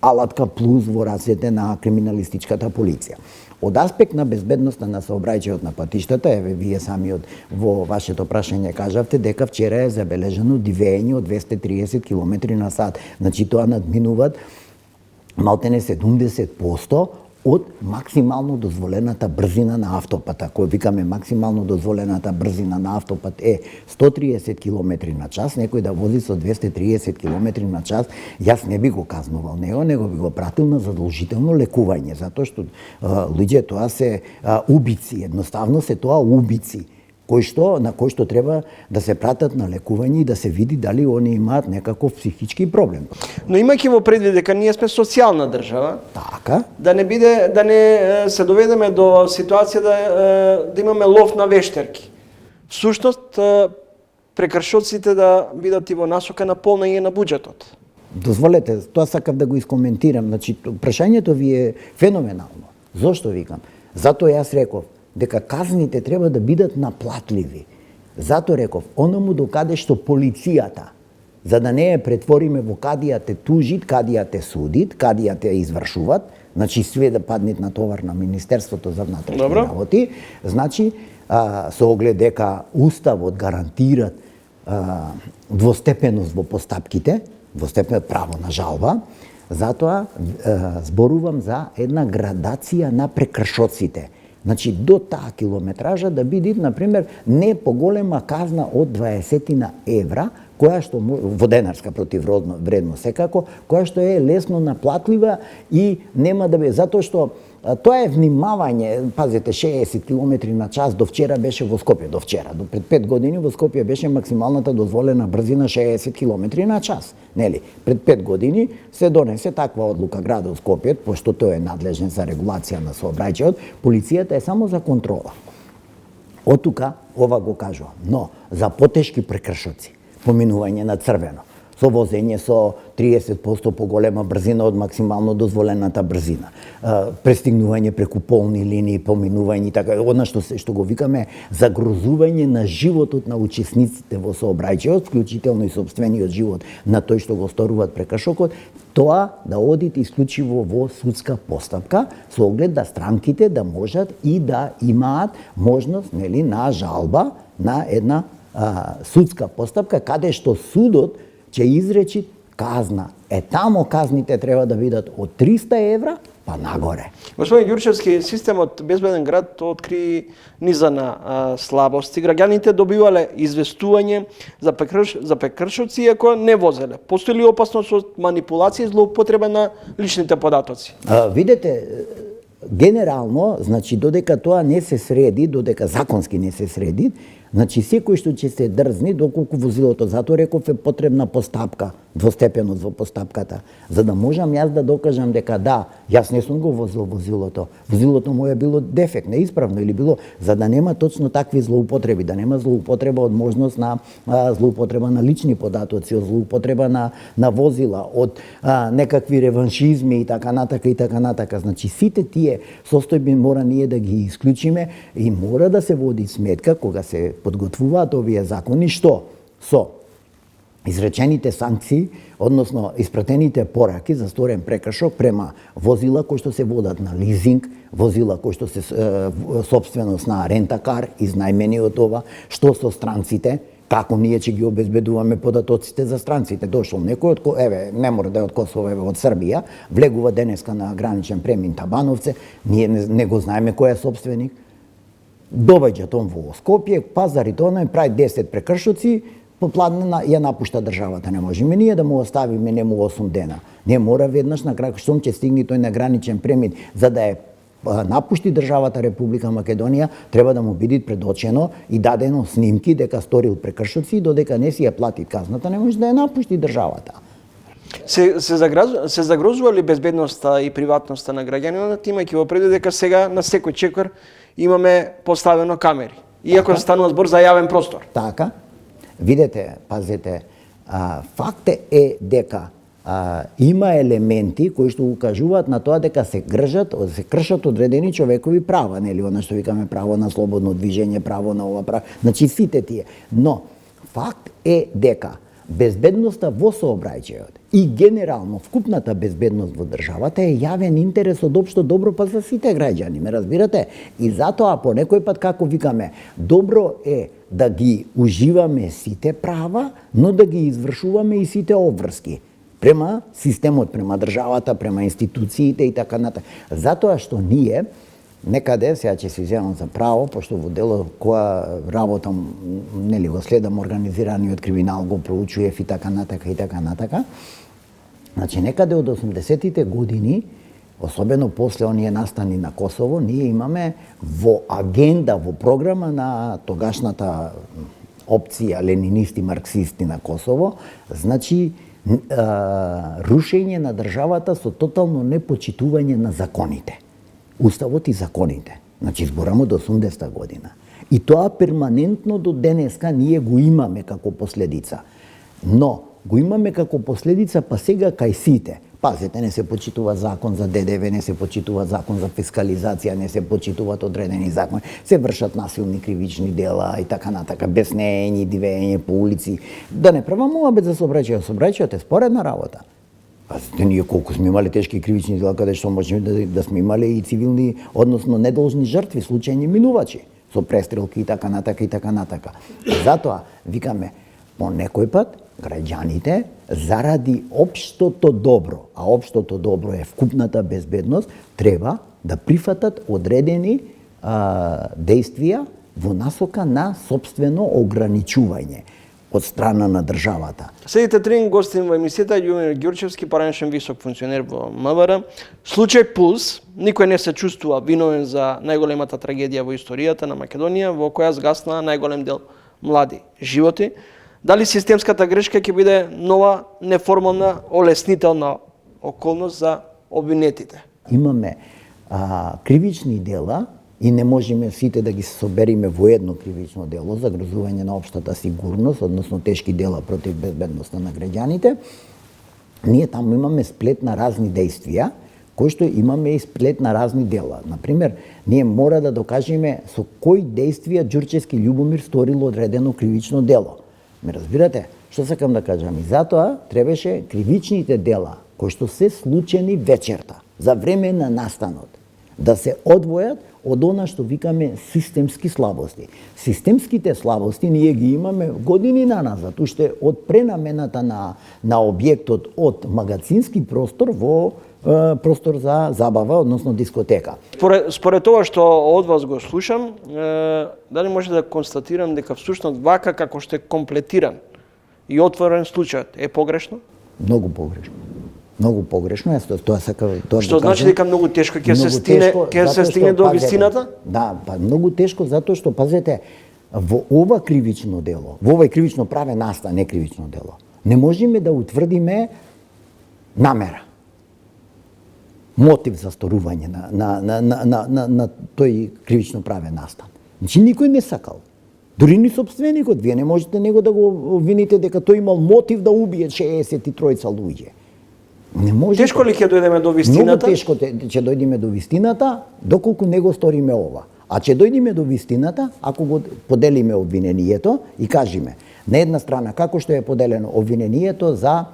алатка плюс во рацете на криминалистичката полиција. Од аспект на безбедноста на сообраќајот на патиштата, еве вие самиот во вашето прашање кажавте дека вчера е забележано дивење од 230 км на сат. Значи тоа надминуваат малтене 70% од максимално дозволената брзина на автопат. Ако викаме максимално дозволената брзина на автопат е 130 км на час, некој да вози со 230 км на час, јас не би го казнувал него би го пратил на задолжително лекување, затоа што луѓе тоа се убици, едноставно се тоа убици, на кој што треба да се пратат на лекување и да се види дали они имаат некаков психички проблем. Но имајќи во предвид дека ние сме социјална држава, така, да не се доведеме до ситуација да имаме лов на вештерки. Всушност, прекршоците да бидат и во насока на полнање на буџетот. Дозволете, тоа сакав да го искоментирам. Значи, прашањето ви е феноменално. Зошто викам? Затоа јас реков дека казните треба да бидат наплатливи. Затоа реков, оному докаде што полицијата, за да не ја претвориме во кадија те тужит, кадија те судит, кадија те извршуват, значи све да паднет на товар на Министерството за внатрешни работи, значи со оглед дека Уставот гарантира двостепеност во постапките, двостепено право на жалба, затоа зборувам за една градација на прекршоците. Значи, до таа километража да биде, например, не поголема казна од 20 евра, која што во денарска противвредност секако, која што е лесно наплатлива и нема да бе, затоа што тоа е внимавање, пазете, 60 км на час до вчера беше во Скопје, до пред 5 години во Скопје беше максималната дозволена брзина 60 км на час. Нели, пред 5 години се донесе таква одлука градот Скопје, пошто тој е надлежен за регулација на сообраќајот, полицијата е само за контрола. Од тука ова го кажувам, но за потешки прекршоци, поминување на црвено, со возење со 30% поголема брзина од максимално дозволената брзина, пристигнување преку полни линии, поминување и така, она што го викаме загрозување на животот на учесниците во сообраќајот, вклучително и сопствениот живот на тој што го сторуваат прекршокот, тоа да одите исклучиво во судска постапка со оглед да странките да можат и да имаат можност, нели, на жалба на една судска постапка каде што судот ќе изречи казна. Тамо казните треба да бидат од 300 евра па нагоре. Господин Ѓурчевски, системот Безбеден град откри низа на слабости. Граѓаните добивале известување за прекршоци иако не возеле. Постои ли опасност од манипулација и злоупотреба на личните податоци? Видете, генерално, значи додека тоа не се среди, додека законски не се среди, значи секој што ќе се дрзни, доколку возилото, затоа реков е потребна постапка, двостепеност во постапката, за да можам јас да докажам дека да, јас не сум го возил возилото, возилото моје било дефект, неисправно или било, за да нема точно такви злоупотреби, да нема злоупотреба од можност на злоупотреба на лични податоци, од злоупотреба на возила, од некакви реваншизми и така натака и така натака. Значи сите тие состојби мора ние да ги исклучиме и мора да се води сметка кога се подготвуваат овие закони што со изречените санкции, односно испратените пораки за сторен прекршок према возила кои што се водат на лизинг, возила кои што се сопственост на рентакар, изнајмени од ова, што со странците, како ние ќе ги обезбедуваме податоците за странците. Дошол некој од не мора да е од Косово, од Србија, влегува денеска на граничен премин Табановце, ние не го знаеме кој е сопственик. Доваѓа тоа во Скопје, пазари тоа, прави 10 прекршоци, попладна ја напушта државата. Не можеме ние да му оставиме нему 8 дена. Не мора веднаш на крај што ќе стигне тој на граничен премин, за да е напушти државата Република Македонија, треба да му биде предочено и дадено снимки дека сторил прекршоци и додека не си ја плати казната, не може да ја напушти државата. Се загрозува ли безбедноста и приватноста на граѓанинот, имајќи во предвид дека сега на секој чекор имаме поставено камери, иако станува збор за јавен простор? Така. Видете, пазете, факт е дека има елементи кои што укажуваат на тоа дека се кршат одредени човекови права, нели, она што викаме право на слободно движење, право на ова, право, значи сите тие. Но факт е дека безбедноста во сообраќајот и генерално вкупната безбедност во државата е јавен интерес од општо добро па за сите граѓани, ме разбирате? И затоа по некој пат, како викаме, добро е да ги уживаме сите права, но да ги извршуваме и сите обврски према системот, према државата, према институциите и така натаму. Затоа што ние некаде, сега ќе се земам за право, пошто во дело која работам, нели, го следам организираниот криминал, го проучував и така натака и така натака. Значи некаде од 80-тите години, особено после оние настани на Косово, ние имаме во агенда, во програма на тогашната опција ленинисти, марксисти на Косово, значи рушење на државата со тотално непочитување на законите. Уставот и законите. Значи зборам од 80-та година. И тоа перманентно до денеска ние го имаме како последица. Но го имаме како последица па сега кај сите. Пазете, не се почитува закон за ДДВ, не се почитува закон за фискализација, не се почитуваат одредени закони, се вршат насилни кривични дела и така натака, беснење, дивење по улици. Да не правам муабет за сообраќајот е споредна работа. Пазите, ние колку сме имали тешки кривични дела, каде што можеме да сме имали и цивилни, односно недолжни жртви, случајни минувачи, со престрелки и така натака и така натака. Затоа, викаме, по некој пат, граѓаните, заради општото добро, а општото добро е вкупната безбедност, треба да прифатат одредени действија во насока на собствено ограничување од страна на државата. Следите трин гостин во емисијата Љубомир Ѓурчевски, поранешен висок функционер во МВР. Случај Пулс, никој не се чувствува виновен за најголемата трагедија во историјата на Македонија, во која згасна најголем дел млади животи. Дали системската грешка ќе биде нова неформална олеснителна околност за обвинетите? Имаме кривични дела и не можеме сите да ги собериме во едно кривично дело за грозување на општата сигурност, односно тешки дела против безбедноста на граѓаните, ние таму имаме сплет на разни действија, кои што имаме и сплет на разни дела. Например, ние мора да докажеме со кои действија Ѓурчевски Љубомир сторил одредено кривично дело. Ме разбирате? Што сакам да кажам? И затоа требаше кривичните дела, кои што се случени вечерта, за време на настанот, да се одвојат од она што викаме системски слабости. Системските слабости ние ги имаме години наназад, уште од пренамената на објектот од магазински простор во простор за забава, односно дискотека. Според тоа што од вас го слушам, дали може да констатирам дека всушност вака како што е комплетиран и отворен случајот е погрешно? Многу погрешно. Многу погрешно, тоа сака тоа. Што значи дека многу тешко ќе се стигне до вистината? Да, па многу тешко затоа што пазете во ова кривично дело, во овој кривично правен настан, не кривично дело. Не можеме да утврдиме намера. Мотив за сторување на тој кривично правен настан. Значи никој не сакал. Дури ни собственикот, вие не можете него да го обвините дека тој имал мотив да убие 63 луѓе. Не може. Тешко ли ќе дојдеме до вистината? Многу тешко ќе дојдеме до вистината, доколку не го сториме ова. А ќе дојдеме до вистината ако го поделиме обвинението и кажеме на една страна како што е поделено обвинението за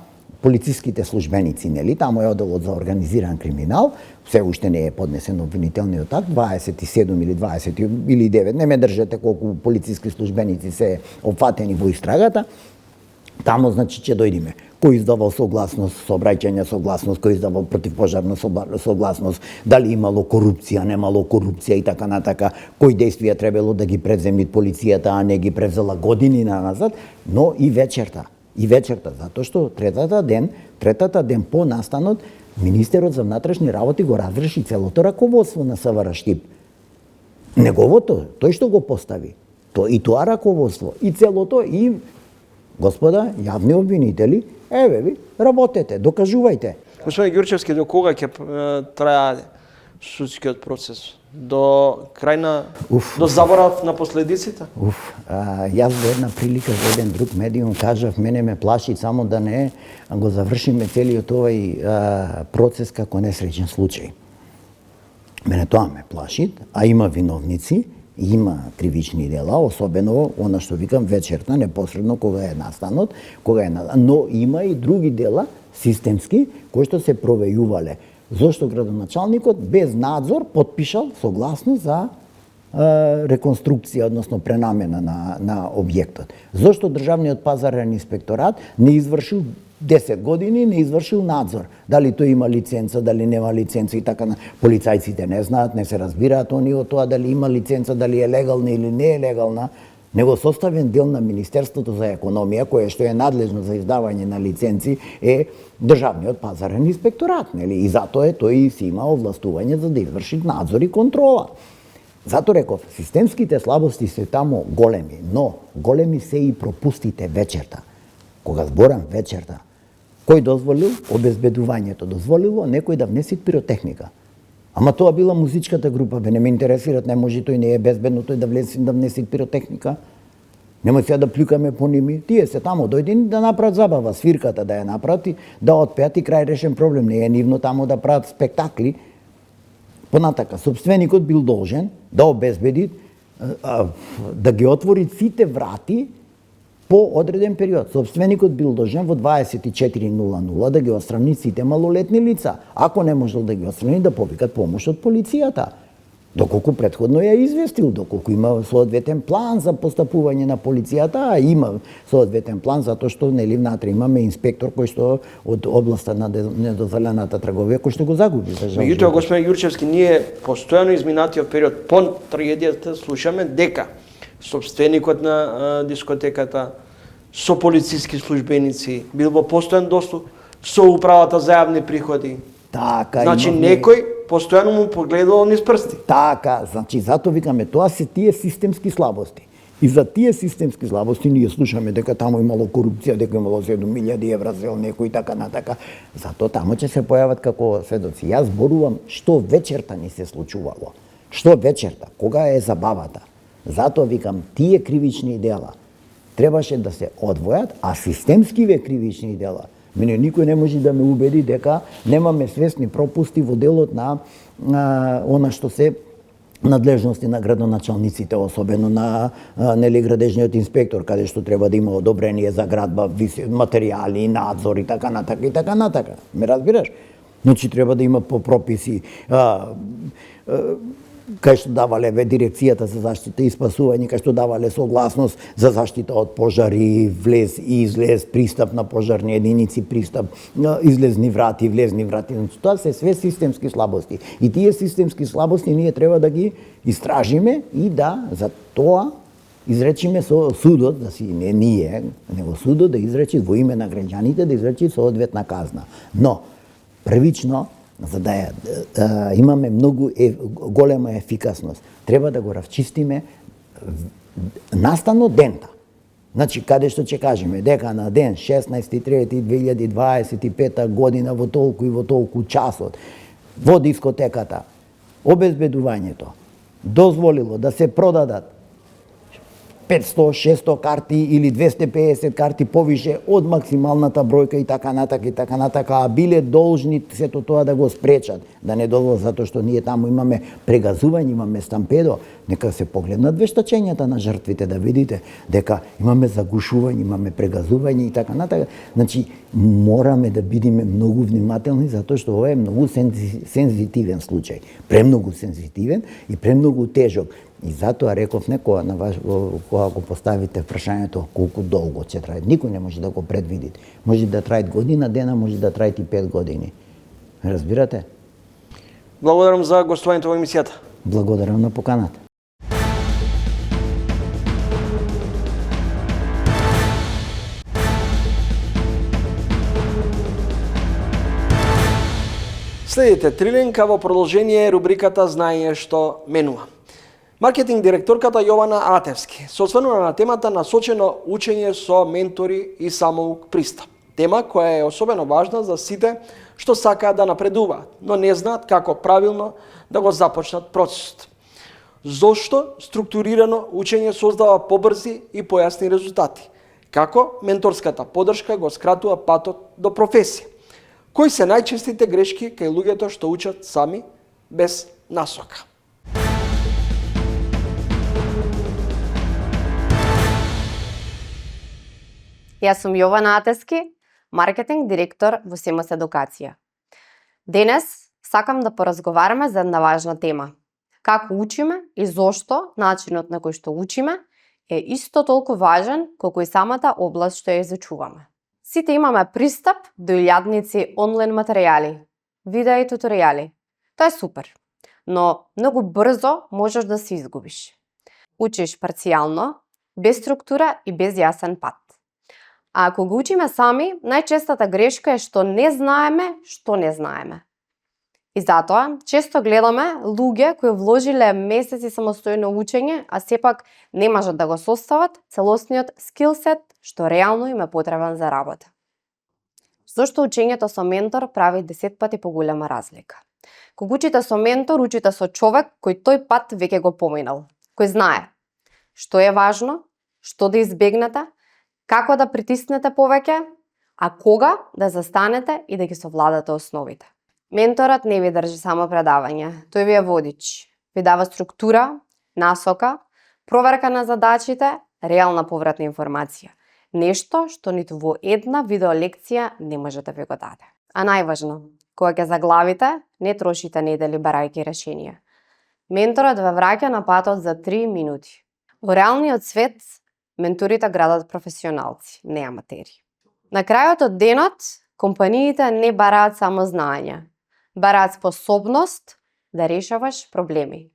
полициските службеници, нели? Таму е одделот за организиран криминал, се уште не е поднесен обвинителниот акт, 27 или 20 или 9, не ме држете колку полициски службеници се опфатени во истрагата. Таму значи ќе дојдеме кој издавал согласност, сообраќајна согласност, кој издавал противпожарна согласност, дали имало корупција, немало корупција и така натака, кои действија требало да ги превземи полицијата, а не ги превзела години назад, но и вечерта. И вечерта, затоа што третата ден по настанот, министерот за внатрешни работи го разреши целото раководство на СВР Штип. Неговото, тој што го постави, и тоа раководство, и целото, и господа, јавни обвинители, еве ви, работете, докажувајте. Господин Ѓурчевски, до кога ќе трае судскиот процес? До крај до заборав на последиците? Јас во една прилика во еден друг медиум кажав, мене ме плаши само да не го завршиме целиот овој процес како несреќен случај. Мене тоа ме плаши, а има виновници, има кривични дела, особено она што викам вечерта, непосредно кога е настанот, но има и други дела системски кои што се провејувале. Зошто градоначалникот без надзор потпишал согласност за реконструкција, односно пренамена на објектот. Зошто државниот пазарен инспекторат не извршил 10 години, не извршил надзор. Дали тој има лиценца, дали нема лиценца и така. Полицајците не знаат, не се разбираат они од тоа дали има лиценца, дали е легална или не е легална. Него составен дел на Министерството за економија, кое што е надлежно за издавање на лиценци, е државниот пазарен инспекторат, нели? И затоа тој си има овластување за да изврши надзор и контрола. Зато реков, системските слабости се таму големи, но големи се и пропустите вечерта. Кога зборам вечерта, кој дозволил обезбедувањето? Дозволило некој да внеси пиротехника. Ама тоа била музичката група, бе не ме интересират, не може тој не е безбедно тој да внеси пиротехника. Немој сега да плюкаме по ними. Тие се тамо дојдени да направат забава, свирката да ја направат, да отпеат и крај решен проблем. Не е нивно тамо да прават спектакли. Понатака, собственикот бил должен да обезбеди, да ги отвори сите врати по одреден период. Собственикот бил должен во 24:00 да ги отстрани сите малолетни лица. Ако не можел да ги отстрани, да повикат помош од полицијата. Доколку претходно ја известил, доколку има соодветен план за постапување на полицијата, а има соодветен план затоа што нели внатре имаме инспектор кој што од областа на недозволената трговија кој што го загуби. Меѓутоа, господин Ѓурчевски, ние постојано изминатиот период по трагедијата слушаме дека собственикот на дискотеката со полициски службеници бил во постојан доступ со управата за јавни приходи. Така, значи некој постојано му погледал низ прсти. Така, значи затоа викаме тоа се тие системски слабости. И за тие системски слабости ние слушаме дека таму имало корупција, дека имало 7.000 евра зел некој и така натака. Затоа таму ќе се појават како сведоци. Јас зборувам што вечерта ни се случувало. Што вечерта, кога е забавата. Затоа викам, тие кривични дела требаше да се одвојат, а системскиве кривични дела, мене никој не може да ме убеди дека немаме свесни пропусти во делот на она што се надлежности на градоначалниците, особено на градежниот инспектор, каде што треба да има одобрение за градба, материјали, надзор и така натака и така натака. Ме разбираш? Значи треба да има по прописи кај што давале дирекцијата за заштита и спасување, кај што давале согласност за заштита од пожари, влез и излез, пристап на пожарни единици, пристап, излезни врати, влезни врати. Значи, тоа се све системски слабости. И тие системски слабости ние треба да ги истражиме и да за тоа изречиме со судот, да си не ние, него судот да изречи во име на граѓаните, да изречи соодветна казна. Но првично, за да имаме многу голема ефикасност, треба да го равчистиме настано дента. Значи, каде што ќе кажеме дека на ден 16.3.2025 година во толку и во толку часот во дискотеката обезбедувањето дозволило да се продадат 500-600 карти или 250 карти повише од максималната бројка и така натака, а биле должни сето тоа да го спречат, да не дозволат, затоа што ние таму имаме прегазување, имаме стампедо, нека се погледнат вештачењата на жртвите, да видите дека имаме загушување, имаме прегазување и така натака. Значи, мораме да бидеме многу внимателни, затоа што ова е многу сензитивен случај, премногу сензитивен и премногу тежок. И затоа реков некоја кога го поставите прашањето колку долго ќе трае, никој не може да го предвиди. Може да трае година дена, може да трае и 5 години. Разбирате? Благодарам за гостувањето во емисијата. Благодарам на поканата. Следите Триленка во продолжение рубриката Знаење што менува. Маркетинг директорката Јована Атевски се осврнува на темата насочено учење со ментори и самоук пристап. Тема која е особено важна за сите што сакаат да напредуваат, но не знаат како правилно да го започнат процесот. Зошто структурирано учење создава побрзи и појасни резултати? Како менторската поддршка го скратува патот до професија? Кои се најчестите грешки кај луѓето што учат сами без насока? Јас сум Јована Атевски, маркетинг директор во СМС Едукација. Денес сакам да поразговараме за една важна тема. Како учиме и зошто начинот на кој што учиме е исто толку важен колку и самата област што ја изучуваме. Сите имаме пристап до илјадници онлайн материјали, видеа и туторијали. Тоа е супер, но многу брзо можеш да се изгубиш. Учиш парцијално, без структура и без јасен пат. А ако го учиме сами, најчестата грешка е што не знаеме што не знаеме. И затоа, често гледаме луѓе кои вложиле месеци самостојно учење, а сепак не можат да го состават целосниот скилсет што реално им е потребен за работа. Зошто учењето со ментор прави 10 пати поголема разлика? Кога учите со ментор, учите со човек кој тој пат веќе го поминал, кој знае што е важно, што да избегнете, како да притиснете повеќе, а кога да застанете и да ги совладате основите. Менторот не ви држи само предавање, тој ви е водич. Ви дава структура, насока, проверка на задачите, реална повратна информација. Нешто што ниту во една видеолекција не може да ви го даде. А најважно, кога ќе заглавите, не трошите недели барајќи решенија. Менторот ве враќа на патот за 3 минути. Во реалниот свет, менторите градат професионалци, не аматери. На крајот од денот, компаниите не бараат само знаење, бараат способност да решаваш проблеми.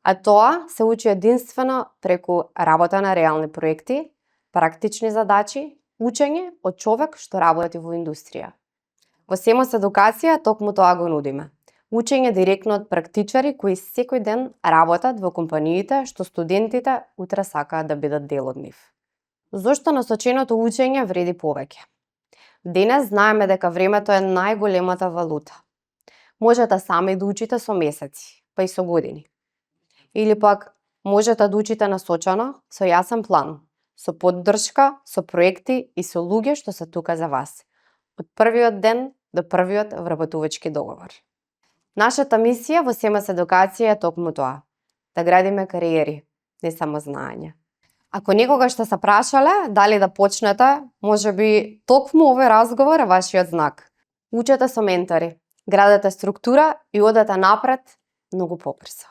А тоа се учи единствено преку работа на реални проекти, практични задачи, учење од човек што работи во индустрија. Во СМС Едукација токму тоа го нудиме. Учење директно од практичари кои секој ден работат во компаниите што студентите утре сакаат да бидат дел од нив. Зошто насоченото учење вреди повеќе? Денес знаеме дека времето е најголемата валута. Можете сами да учите со месеци, па и со години. Или пак можете да учите насочено, со јасен план, со поддршка, со проекти и со луѓе што се тука за вас. Од првиот ден до првиот вработувачки договор. Нашата мисија во СМС Едукација е токму тоа, да градиме кариери, не само знаење. Ако некогаш сте се прашале дали да почнете, можеби токму овој разговор е вашиот знак. Учете со ментори, градете структура и одете напред многу побрзо.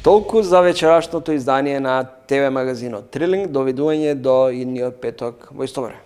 Толку за вечерашното издание на ТВ магазинот Трилинг. Довидување до идниот петок во исто време.